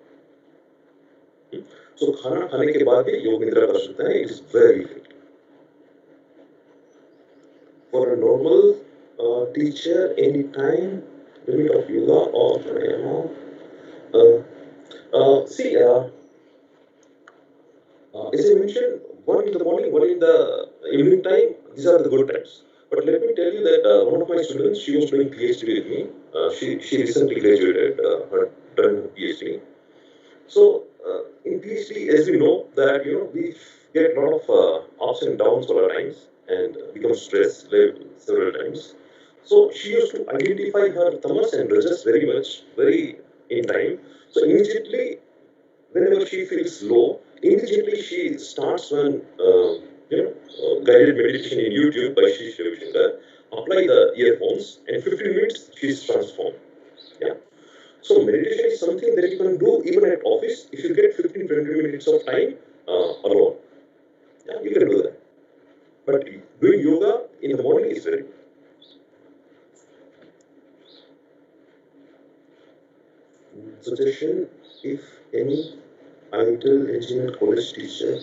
So खाना खाने के बाद भी योग निद्रा कर सकते हैं. It is very effective. For a normal teacher, anytime, limit of yoga or pranayama. See, as I mentioned, one in the morning, one in the evening time, these are the good times. But let me tell you that one of my students, she was doing PhD with me. She recently graduated, done her PhD. So in PhD, as we know, that we get a lot of ups and downs all the times and become stressed several times. So she used to identify her tamas and rajas very much, very in time. So immediately, whenever she feels low, immediately she starts one guided meditation in YouTube by Shri Shiv Shankar. Apply the earphones, and 15 minutes she's transformed. Yeah. So meditation is something that you can do even at office if you get 15-20 minutes of time alone. Yeah, you can do that. But doing yoga in the morning is very good. Suggestion: if any idle engineer college teacher.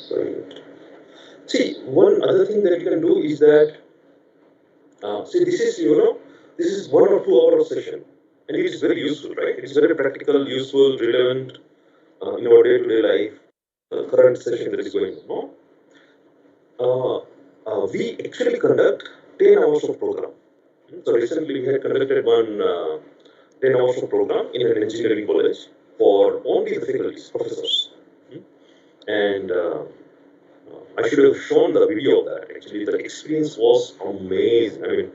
See, one other thing that you can do is that see, this is this is 1 or 2 hour session, and it is very useful, right? It's very practical, useful, relevant in our day-to-day life. Current session that is going on. No? We actually conduct 10 hours of program. So recently we had conducted one 10 hours of program in an engineering college for only the faculties, professors. And I should have shown the video of that. Actually, the experience was amazing. I mean,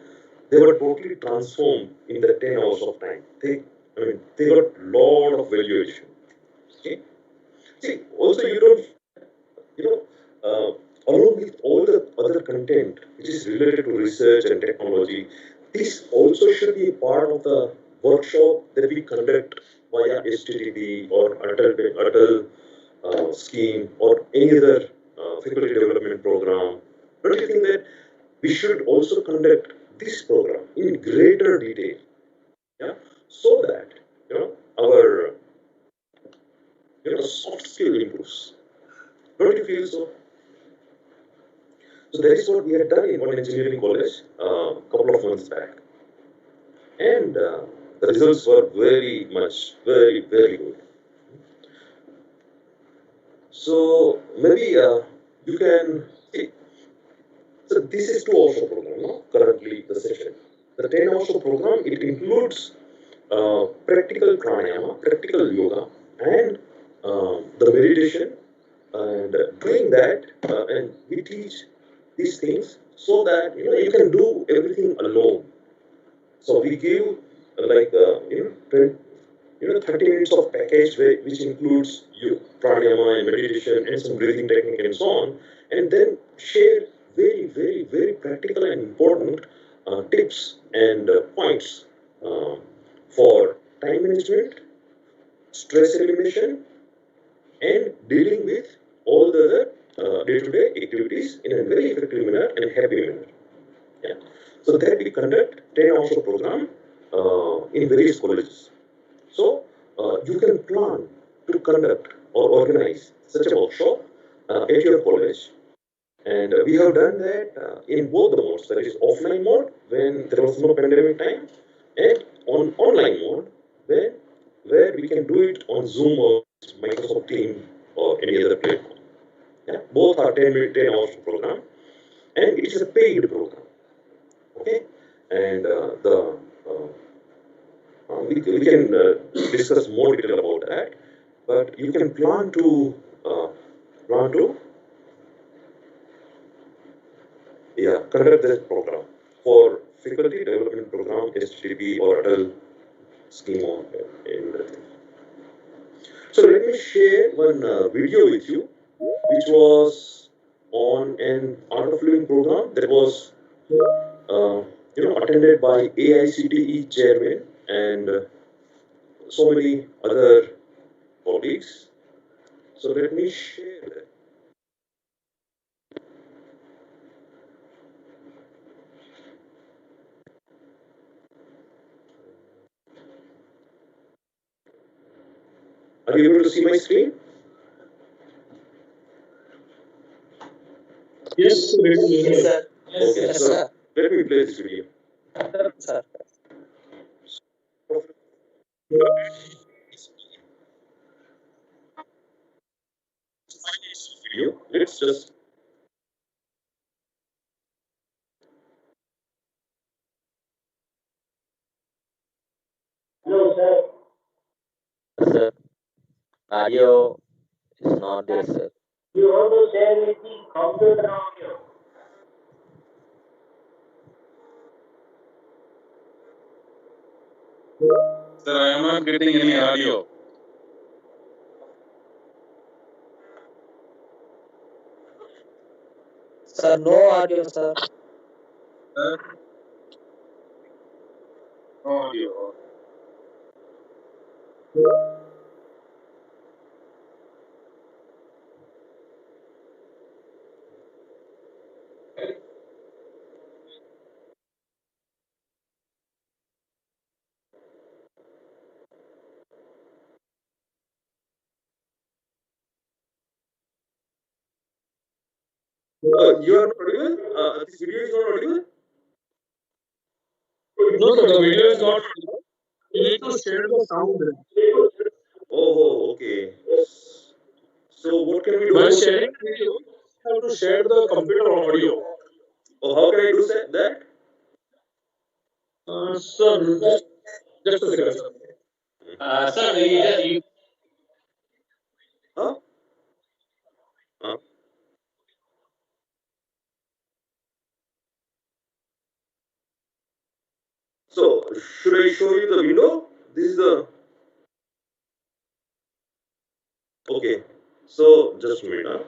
they were totally transformed in the 10 hours of time. They got a lot of value addition. Okay? See, also you don't you know, along with all the other content which is related to research and technology, this also should be a part of the workshop that we conduct via STTP or ATAL scheme or any other faculty development program. Don't you think that we should also conduct this program in greater detail? Yeah, so that our soft skill improves. Don't you feel so? So that is what we had done in one engineering college a couple of months back. And the results were very much, very good. So maybe you can see. So this is 2 hours of program, no? Currently the session. The 10 hours of program, it includes practical pranayama, practical yoga, and the meditation. And doing that, and we teach these things so that you can do everything alone. So we give like 30 minutes of package which includes pranayama and meditation and some breathing technique and so on, and then share very practical and important tips and points for time management, stress elimination, and dealing with all the other day-to-day activities in a very effective manner and happy manner. Yeah. So that we conduct 10 hours of program in various colleges. So you can plan to conduct or organize such a workshop at your college. And we have done that in both the modes, that is offline mode when there was no pandemic time, and on online mode where we can do it on Zoom or Microsoft Team or any other platform. Yeah? Both are 10 hours program, and it is a paid program. Okay, and we can discuss more detail about that, but you can plan to conduct this program. for faculty development program, STP or ATAL scheme on in the thing. So let me share one video with you, which was on an art of living program that was attended by AICTE chairman and so many other colleagues. So let me share that. Are you able to see my screen? Yes, Yes, sir. Okay, Yes, so sir. let me play this video. Sir. Video. Let's just hello, sir. Sir. Audio is not there, sir. You want to share with the computer audio. Sir, I am not getting any audio. Sir, no audio, sir. Sir, no audio. you are not audible. This video is not audible. No, sir, the video is not. You need to share the sound. Oh, okay. So what can we do? While sharing video, you have to share the computer audio. Oh, how can I do that? Sir, just a second, sir. Sir, you Huh? Huh? So should I show you the window? This is the okay. So just a minute.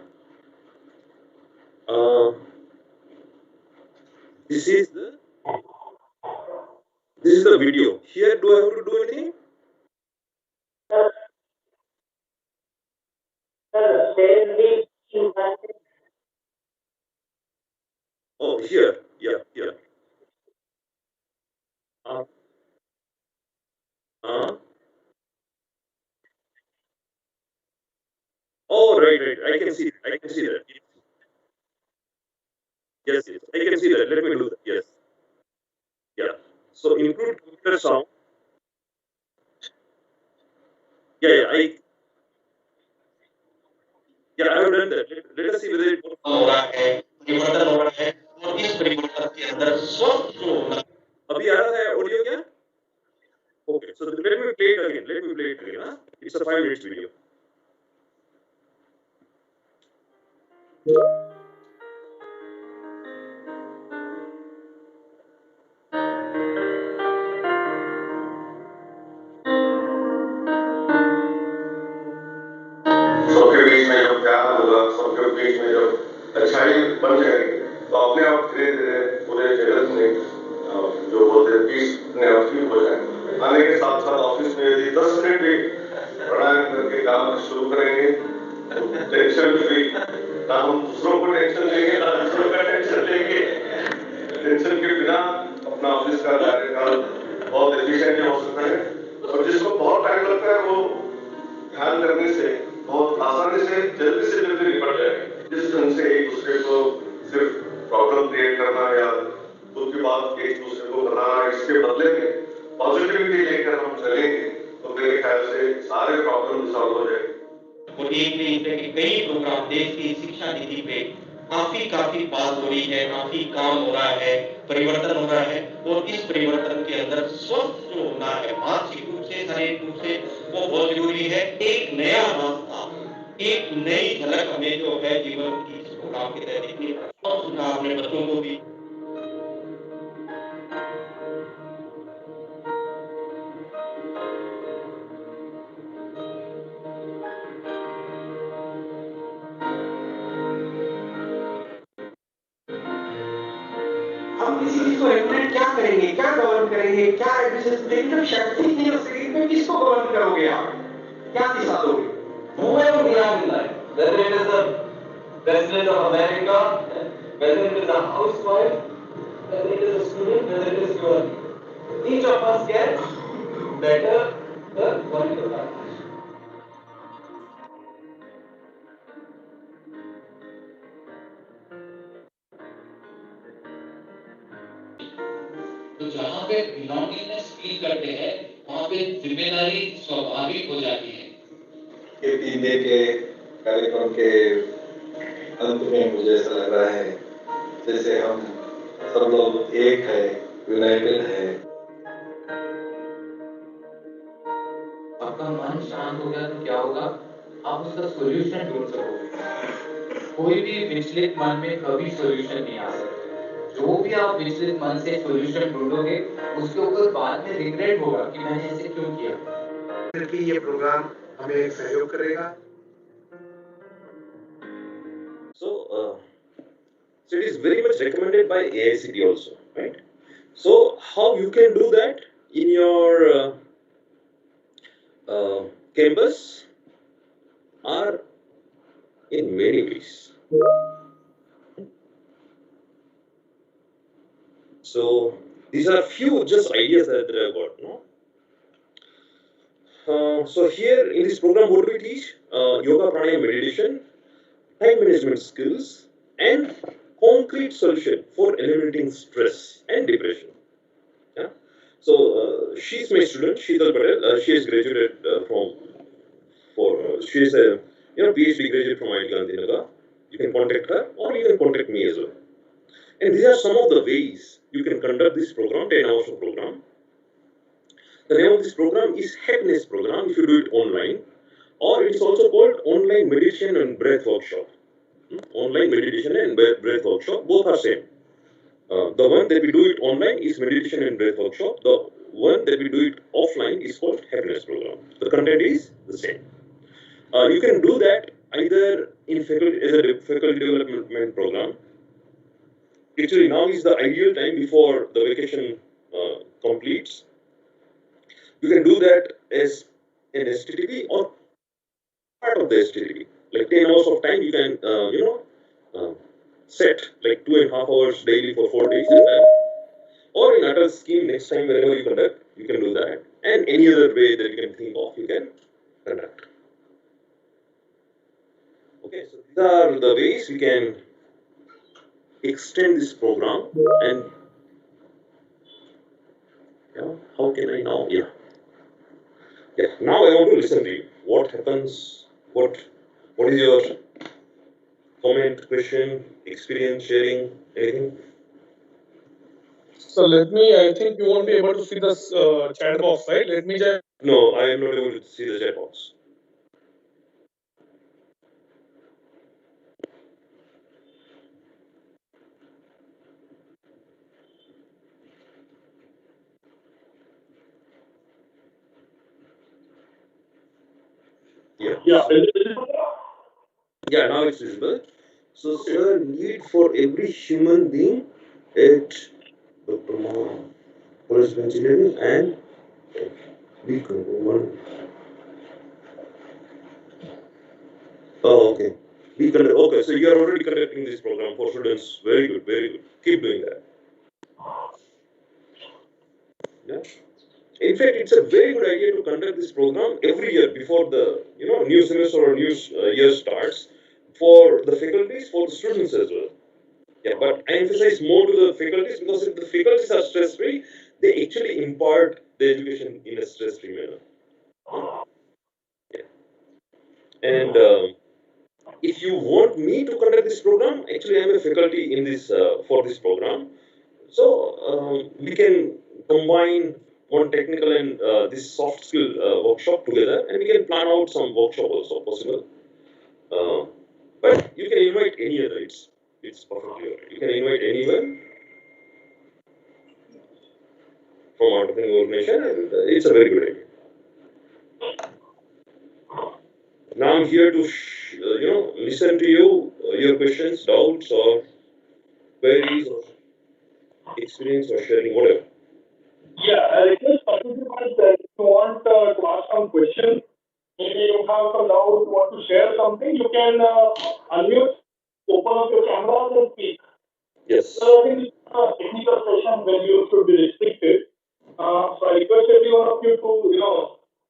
This is the video. Here, do I have to do anything? Oh, here. Yeah, yeah. Uh, uh, oh, right. I can see. I can see that. Yes. I can see that. Let me do that. Yes. Yeah. So include computer sound. Yeah. I have done that. Let us see whether it works. हो रहा है परिवर्तन हो रहा है और इस परिवर्तन के अंदर स्वस्थ जो होना अभी आ रहा है ऑडियो क्या? Okay. So let me play it again. Let me play it again. Huh? It's a 5 minutes video. सबके बीच में जब प्यार होगा सबके बीच में जब अच्छाई बन जाएगी तो अपने आप धीरे धीरे पूरे जगत में जो बोलते हैं पीस अपने आप ठीक हो जाएंगे आने के साथ साथ ऑफिस में यदि 10 मिनट भी प्राणायाम करके काम शुरू करेंगे तो टेंशन फ्री ना हम दूसरों को टेंशन लेंगे ना दूसरों का टेंशन लेंगे टेंशन के बिना अपना ऑफिस का कार्यकाल बहुत एफिशिएंटली हो सकता है और जिसको बहुत टाइम लगता है वो ध्यान करने से बहुत आसानी से जल्दी निपट जाए जिस ढंग से एक दूसरे को सिर्फ प्रॉब्लम क्रिएट करना या खुद की बात एक दूसरे को बताना इसके बदले में पॉजिटिविटी लेकर हम चलेंगे तो मेरे ख्याल से सारे प्रॉब्लम सॉल्व हो जाएंगे और एक ने इस तरह के कई प्रोग्राम देश की शिक्षा नीति पे काफी बात हो रही है, काफी काम हो रहा है, परिवर्तन हो रहा है और इस परिवर्तन के अंदर स्वस्थ जो होना है मानसिक रूप से शारीरिक रूप से वो बहुत जरूरी है। एक नया रास्ता, एक नई झलक हमें जो है जीवन की इस प्रोग्राम के तहत देखने को सुना अपने बच्चों को भी हम किसी चीज को रेगुलेट क्या करेंगे, क्या गवर्न करेंगे, क्या एडमिशन, लेकिन जब शक्ति नहीं हो सकेगी तो किसको गवर्न करोगे आप, क्या दिशा दोगे? Whoever we are in life, whether it is the president of America, whether it is a housewife, whether it is a student, whether it is your, each of us gets better the political parties. तो जहाँ पे belongingness feel करते हैं वहाँ पे जिम्मेदारी स्वाभाविक हो जाती है। के 3 दिन के कार्यक्रम के अंत में मुझे ऐसा लग रहा है जैसे हम सब लोग एक है, यूनाइटेड है। आपका मन शांत हो गया तो क्या होगा, आप उसका सोल्यूशन ढूंढ सकोगे। कोई भी विचलित मन में कभी सोल्यूशन नहीं आ सकता। जो भी आप विचलित मन से सोल्यूशन ढूंढोगे उसके ऊपर बाद में रिग्रेट होगा कि मैंने ऐसे क्यों किया। कि ये प्रोग्राम हमें एक सहयोग करेगा। So it is very much recommended by AICT also, right? So how you can do that in your campus are in many ways. So these are few just ideas that I got, no? So here in this program, what do we teach? Yoga, pranayama, meditation, time management skills, and concrete solution for eliminating stress and depression. Yeah. So she's my student, Sheetal Patel. She has graduated she is a PhD graduate from IIT Gandhinagar. You can contact her, or you can contact me as well. And these are some of the ways you can conduct this program, 10 hours of program. The name of this program is Happiness Program if you do it online, or it is also called Online Meditation and Breath Workshop. Online meditation and breath workshop, both are same. The one that we do it online is meditation and breath workshop. The one that we do it offline is called Happiness Program. The content is the same. You can do that either in faculty as a faculty development program. Actually, now is the ideal time before the vacation completes. You can do that as an STTP or part of the STTP. Like 10 hours of time, you can set like 2.5 hours daily for 4 days, and or in ATAL scheme next time wherever you conduct, you can do that. And any other way that you can think of, you can conduct. Okay, so these are the ways we can extend this program. And how can I now? Now I want to listen to you. What happens? What is your comment, question, experience, sharing, anything? So I think you won't be able to see the chat box, right? Let me just. No, I am not able to see the chat box. Yeah. Yeah, now it's visible. So, sir, need for every human being at Dr. College of Engineering and one. Oh, okay. Okay, so you are already conducting this program for students. Very good, very good. Keep doing that. Yeah. In fact, it's a very good idea to conduct this program every year before the new semester or new year starts for the faculties, for the students as well. Yeah, but I emphasize more to the faculties because if the faculties are stress-free, they actually impart the education in a stress-free manner. Yeah. And if you want me to conduct this program, actually I'm a faculty in this for this program. So we can combine one technical and this soft skill workshop together, and we can plan out some workshop also possible. But you can invite any other. It's perfectly okay. You can invite anyone from out of an organization, and it's a very good idea. Now I'm here to listen to you, your questions, doubts, or queries. experience or sharing, whatever. Yeah, I request participants that if you want to ask some question, maybe you have some doubt, you want to share something, you can unmute, open up your cameras and speak. Yes. So I think this is a technical session when you should be restricted. So I request every one of you to,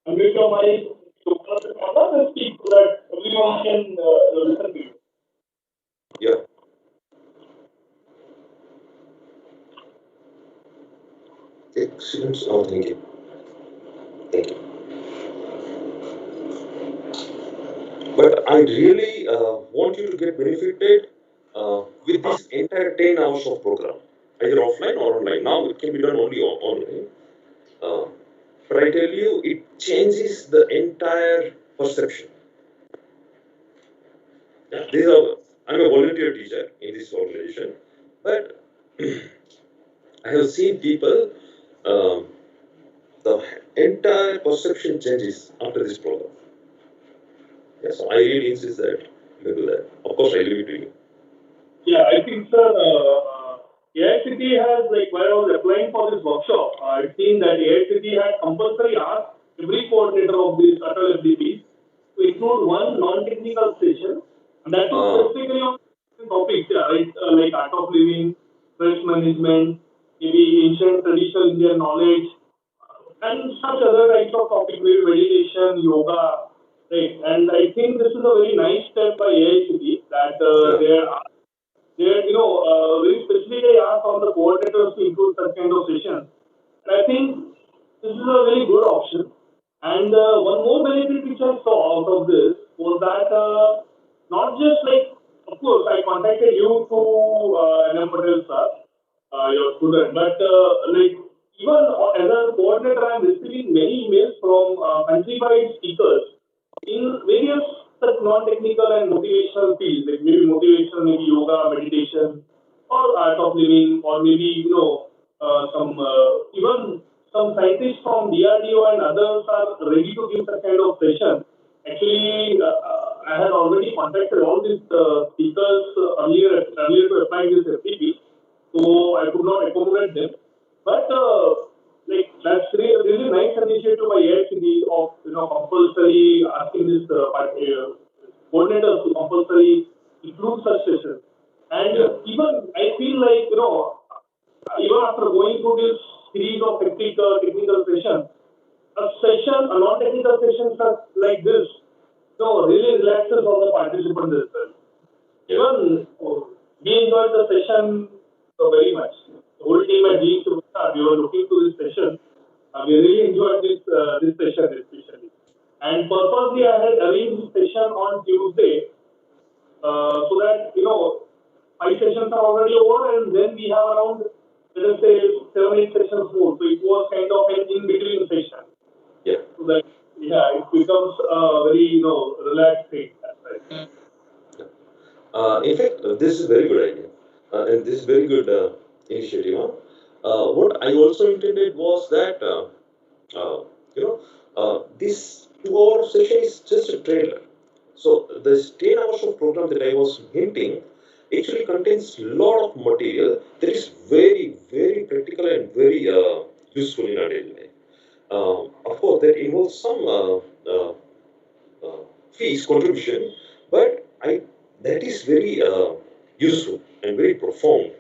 unmute your mic, open up your cameras and speak so that everyone can listen to you. Yeah. Excellent. Oh, thank you. Thank you. But I really want you to get benefited with this entire 10 hours of program, either offline or online. Now it can be done only online. Uh, but I tell you, it changes the entire perception. Yeah, I'm a volunteer teacher in this organization, but I have seen people, um, the entire perception changes after this program. Yeah, so I really insist that you can do that. Of course, I leave it to you. Yeah, I think, sir, AICT has, like, while I was applying for this workshop, I've seen that AICT had compulsory asked every coordinator of these ATAL FDPs to include one non-technical session, and that was specifically on topics, yeah, right, like art of living, stress management, maybe ancient traditional Indian knowledge, and such other types of topics, maybe meditation, yoga, right? And I think this is a very nice step by AICT that very specifically asked all the coordinators to include such kind of sessions. And I think this is a very good option. And one more benefit which I saw out of this was that not just like, of course, I contacted you to NM Patel sir, your student, but like even as a coordinator, I'm receiving many emails from countrywide speakers in various such non-technical and motivational fields, like maybe motivation, maybe yoga, meditation, or art of living, or maybe some even some scientists from DRDO and others are ready to give such kind of session. Actually, I had already contacted all these speakers earlier to apply this FTP, so I could not accommodate them. But like that's really nice initiative by AICD of compulsory asking this coordinators to compulsory include such sessions. And even I feel like even after going through this series of technical sessions, a non-technical session such like this, really relaxes all the participants as well. Even we enjoyed the session very much. The whole team at DAY-2, we were looking to this session. We really enjoyed this session especially. And purposely, I had arranged this session on Tuesday so that 5 sessions are already over, and then we have around, let us say, 7, 8 sessions more. So it was kind of an in-between session. Yeah. So that it becomes a very relaxed thing. That's right. In fact, this is very good idea, and this is very good initiative. What I also intended was that this 2 hour session is just a trailer. So this 10 hours of program that I was hinting actually contains a lot of material that is very, very practical and very useful in our daily life. Of course, that involves some fees contribution, but that is very useful and very profound.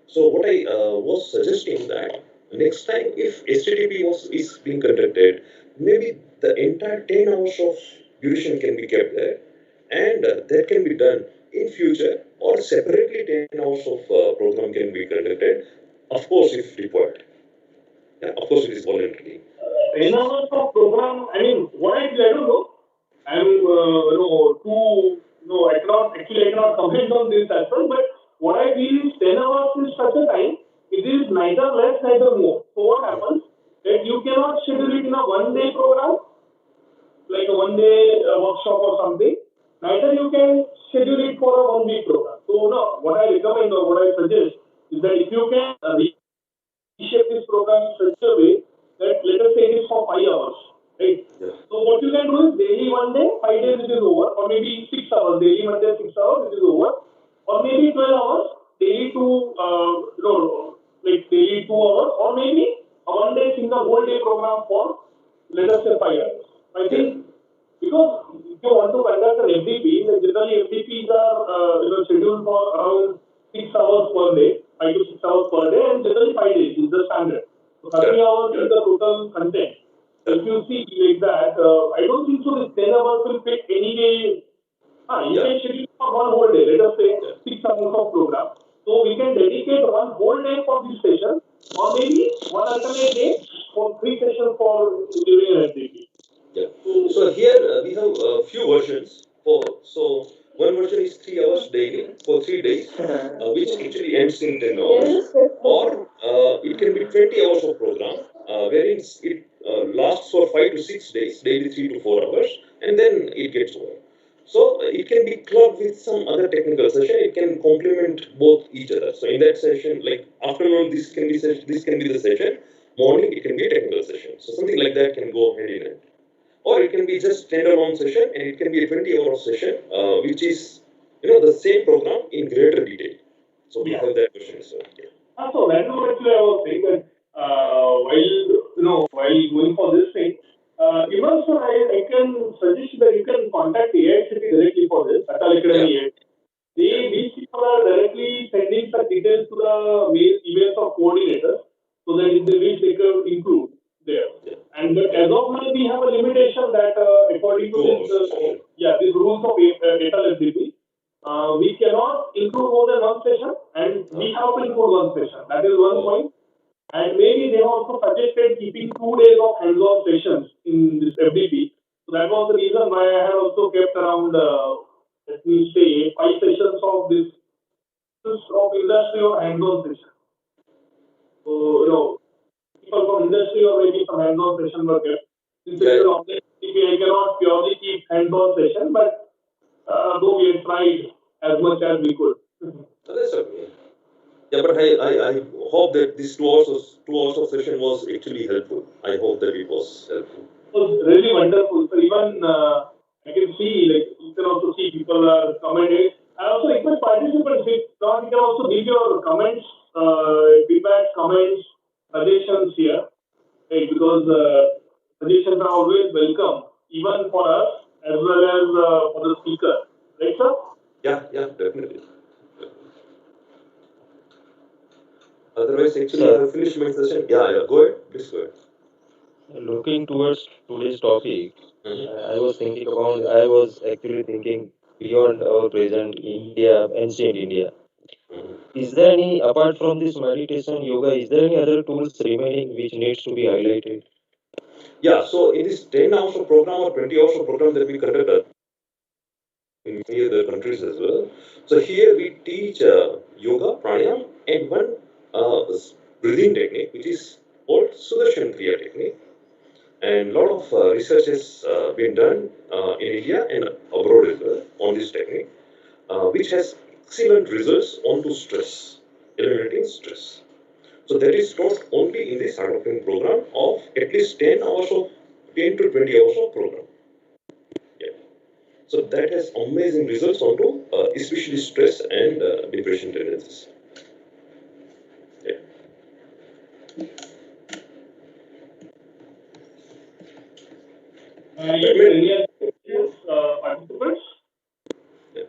So what I was suggesting that next time if STTP is being conducted, maybe the entire 10 hours of duration can be kept there, and that can be done in future, or separately 10 hours of program can be conducted, of course if required. Yeah, of course it is voluntary. 10 hours of program, I mean, what I don't know. I'm, I cannot comment on this as well, but what I feel is 10 hours is such a time, it is neither less, neither more. So what happens, that you cannot schedule it in a 1 day program, like a 1 day workshop or something, neither you can schedule it for a 1 week program. So no, what I recommend or what I suggest is that if you can reshape this program in such a way that let us say it is for 5 hours, right? Yeah. So what you can do is daily 1 day, 5 days it is over, or maybe 6 hours, daily 1 day, 6 hours it is over, or maybe 12 hours, daily to like daily 2 hours, or maybe a 1 day single whole day program for, let us say, 5 hours. I think because if you want to conduct an FDP, then generally FDPs are scheduled for around 6 hours per day, 5 to 6 hours per day, and generally 5 days is the standard. So 30 hours is the total content. So if you see like that, I don't think so. This 10 hours will fit any day. You can schedule for one whole day. Let us say 6 hours of program. So we can dedicate one whole day for this session, or maybe one alternate day for 3 sessions for during an FDP. Yeah. So here we have a few versions. So one version is 3 hours daily for 3 days, which actually ends in 10 hours, or it can be 20 hours of program, wherein it lasts for 5 to 6 days, daily 3 to 4 hours, and then it gets over. So it can be clubbed with some other technical session. It can complement both each other. So in that session, like afternoon, this can be the session. Morning, it can be a technical session. So something like that can go hand in hand. Or it can be just standalone session, and it can be a 20-hour session, which is the same program in greater detail. So we have that version as well. Yeah. So that was actually I was saying that while going for this thing, even so I can suggest that you can contact AICT directly for this ATAL Academy. Yeah. These people are directly sending some details to the emails of coordinators, so that in the which they can include there. Yeah. And but as of now, we have a limitation that according to 2 hours this, session. these rules of ATAL FDP, we cannot include more than one session, and we have to include one session. That is one point. And maybe they also suggested keeping 2 days of hands-on sessions in this FDP. So that was the reason why I had also kept around, let me say, 5 sessions of this of industry or hands-on session. So, people from industry or maybe some hands-on session were kept. Since it's an online FDP, I cannot purely keep hands-on session, but though we had tried as much as we could. That's okay. Yeah, but I hope that this 2 hours of session was actually helpful. I hope that it was helpful. It was really wonderful. So even I can see, like you can also see people are commenting. I also request participants, if not, you can also give your comments, feedback, comments, suggestions here, right? Because suggestions are always welcome, even for us as well as for the speaker, right, sir? Yeah, definitely. Otherwise, actually, I have finished my session. Yeah, go ahead. Please go ahead. Looking towards today's topic, I was actually thinking beyond our present India, ancient India. Is there any, apart from this meditation, yoga, is there any other tools remaining which needs to be highlighted? Yeah, so in this 10 hours of program or 20 hours of program that we conduct in many other countries as well. So here we teach yoga, pranayam, and one breathing technique, which is called Sudarshan-Kriya technique. And a lot of research has been done in India and abroad as well on this technique, which has excellent results onto stress, eliminating stress. So that is taught only in this adopting program of at least 10 to 20 hours of program. Yeah. So that has amazing results onto especially stress and depression tendencies. Yeah. Yes, participants. Yeah.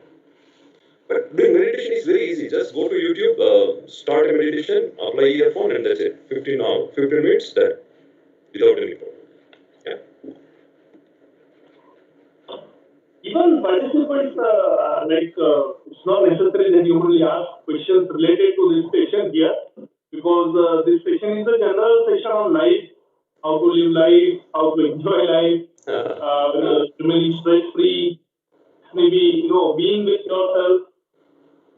But doing meditation is very easy. Just go to YouTube, start a meditation, apply earphone, and that's it. 15 minutes, that without any problem. Yeah. Even participants, it's not necessary that you only ask questions related to this session here, because this session is a general session on life, how to live life, how to enjoy life, remaining stress-free, maybe, being with yourself,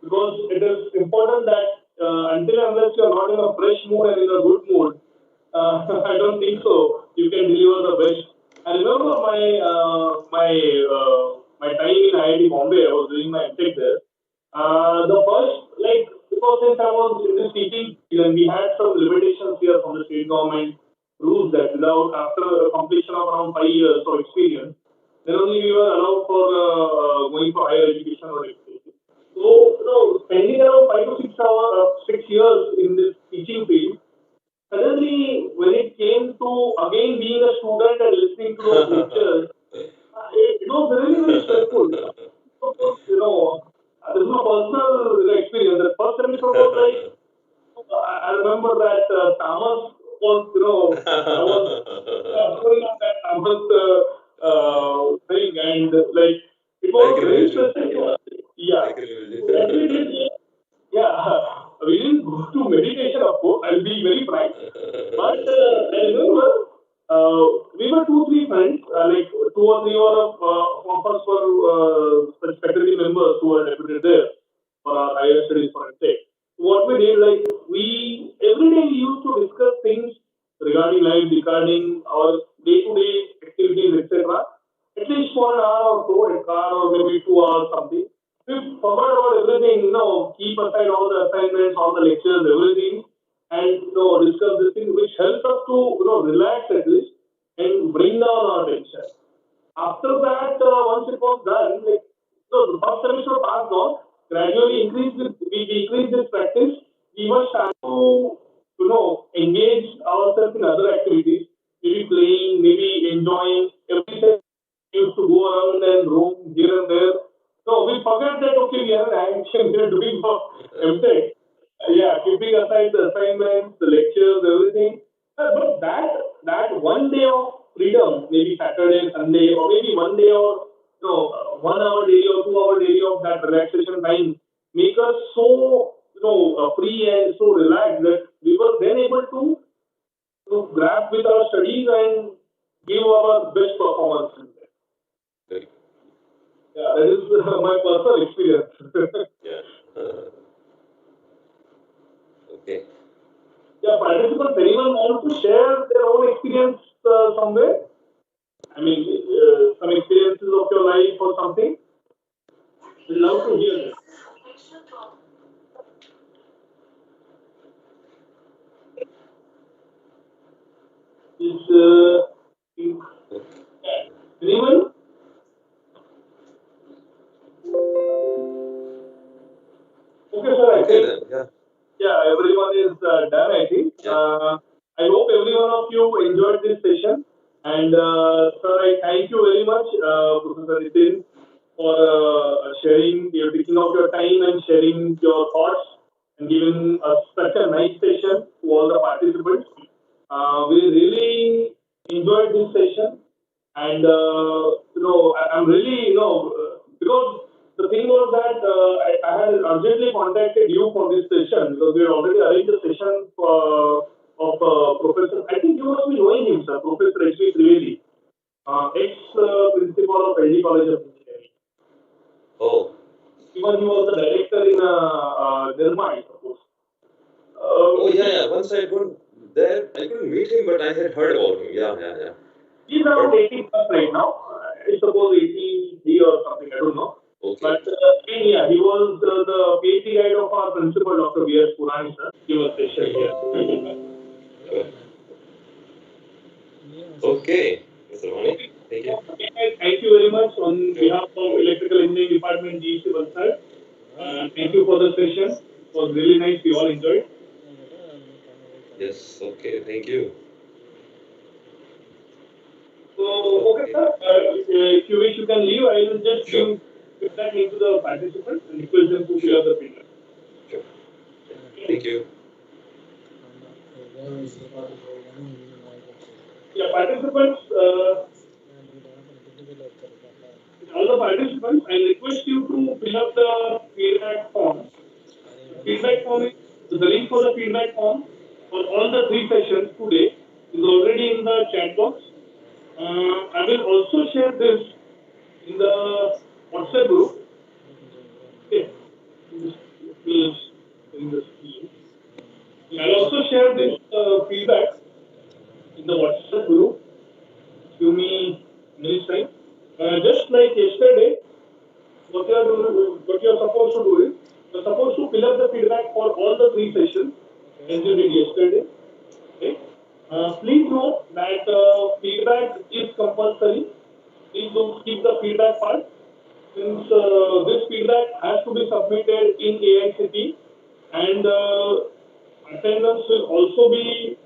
because it is important that until unless you are not in a fresh mood and in a good mood, I don't think so you can deliver the best. I remember my time in IIT Bombay. I was doing my MTech there. The first, because since I was in this teaching, then we had some limitations here from the state government rules that without after completion of around 5 years of experience, then only we were allowed for going for higher education or education. So, spending around 5 to 6 hours, 6 years in this teaching field, suddenly when it came to again being a student and listening to those lectures, it was really very stressful. This is my personal experience. The first semester was like, I remember that Thomas was, I was going on that Thomas thing, and like it I was can very imagine. stressful. Yeah. I can imagine. What we did, yeah, we didn't go to meditation, of course. I'll be very frank. But I remember we were two, three friends, like two or three of us were faculty members who were deputed there for our higher studies for MTech. What we did, like we every day we used to discuss things regarding life, regarding our day-to-day activities, etc. At least for an hour or so, a car or maybe 2 hours something. We forgot about everything, keep aside all the assignments, all the lectures, everything, and discuss this thing, which helps us to relax at least and bring down our tension. After that, once it was done, like the first semester passed on, gradually we increased this practice. We were starting to engage ourselves in other activities, maybe playing, maybe enjoying. Every day we used to go around and roam here and there. No, we forget that okay, we have an action we are doing for MTech. Yeah, keeping aside the assignments, the lectures, everything. But that one day of freedom, maybe Saturday, Sunday, or maybe one day or 1 hour daily or 2 hour daily of that relaxation time, make us so free and so relaxed that we were then able to grab with our studies and give our best performance. Very- Yeah, that is my personal experience. Yeah. Okay. Yeah, participants, anyone want to share their own experience somewhere? I mean, some experiences of your life or something? We'd love to hear that. Is anyone? Okay, sir. I Okay think then. Yeah. yeah, everyone is done. I think. Yeah. I hope every one of you enjoyed this session. And sir, I thank you very much, Professor Nitin, for sharing, your taking out your time and sharing your thoughts and giving us such a nice session to all the participants. We really enjoyed this session, and I'm really because the thing was that I had urgently contacted you for this session because we had already arranged a session of Professor. I think you must be knowing him, sir, Professor H.V. Trivedi, ex-principal of LD College of Engineering. Oh. Even he was the director in Nirma, I suppose. Oh yeah, yeah. Once I couldn't there, I couldn't meet him, but I had heard about him. Yeah, yeah, yeah. He's around 80 plus right now. I suppose 83 or something, I don't know. Okay. But yeah, he was the PhD guide of our principal, Dr. V.S. Purani, sir. He was session here. Okay, Mr. Mani. Okay. Thank you. Thank you very much on Sure. behalf of Electrical Engineering Department, GEC Valsad. Thank you for the session. It was really nice. We all enjoyed. Yes. Okay. Thank you. So, okay, Okay. sir. If you wish, you can leave. I will just Sure. give feedback into the participants and request them to fill Sure. up the feedback. Sure. Thank you. Yeah, participants, all the participants, I request you to fill up the feedback form. The feedback form is the link for the feedback form for all the three sessions today is already in the chat box. I will also share this in the WhatsApp group. Okay. Please in the screen. I'll also share this feedback in the WhatsApp group. Give me minutes time. Just like yesterday, what you are supposed to do is you're supposed to fill up the feedback for all the three sessions as you did yesterday. Okay. Please note that feedback is compulsory. Please don't skip the feedback part. Since this feedback has to be submitted in AICT and attendance will also be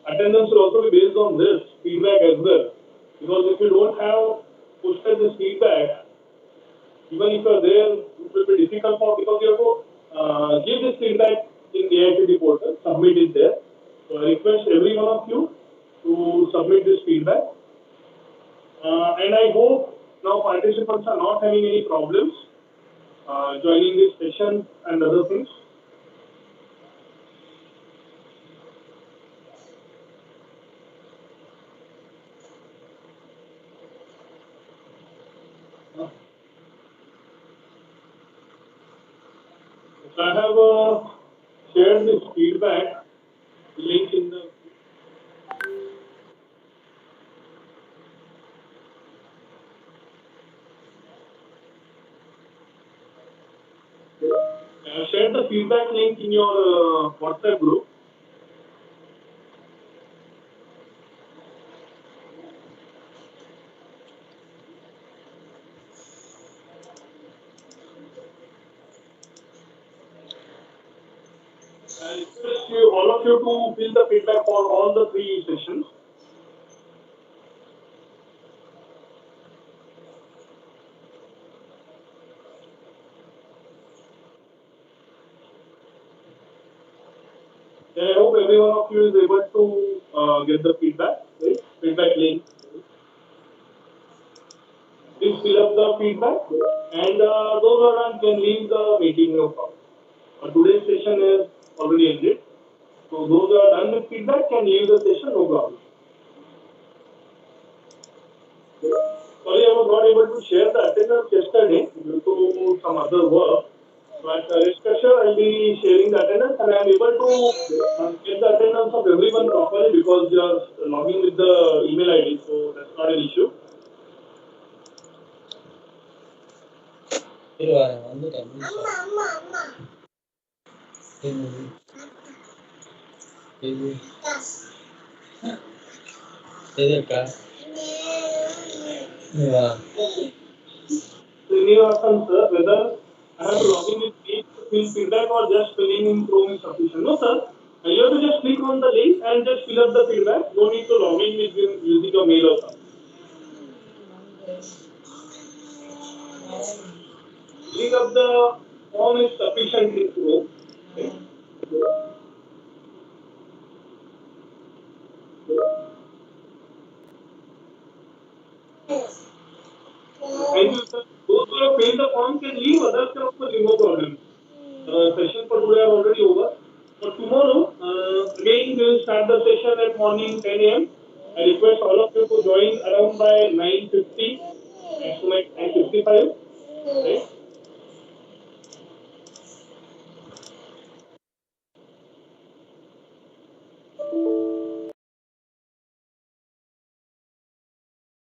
attendance will also be based on this feedback as well. Because if you don't have posted this feedback, even if you're there, it will be difficult for because you have to give this feedback in the AICT portal, submit it there. So I request every one of you to submit this feedback. And I hope now participants are not having any problems joining this session and other things. So I have shared this feedback link in the. I have shared the feedback link in your WhatsApp group. I request you, all of you to fill the feedback for all the 3 sessions. Then I hope every one of you is able to get the feedback, right? Feedback link. Please fill up the feedback and those who are done can leave the meeting no problem. Today's session is already ended. So those who are done with feedback can leave the session no problem. Sorry, I was not able to share the attendance yesterday due to some other work. But rest assured, I'll be sharing the attendance and I'm able to get the attendance of everyone properly because you are logging with the email ID, so that's not an issue. Srinivasan sir, whether I have to log in with me to fill feedback or just filling in Chrome is sufficient. No sir, you have to just click on the link and just fill up the feedback. No need to log in with using your mail or something. Filling up the form is sufficient in Chrome. Okay. Thank you, sir. Those who have filled the form can leave, others can also leave, no problem. Session for today are already over. For tomorrow, again we will start the session at morning 10 a.m. I request all of you to join around by 9:50, maximum 9:55. Right?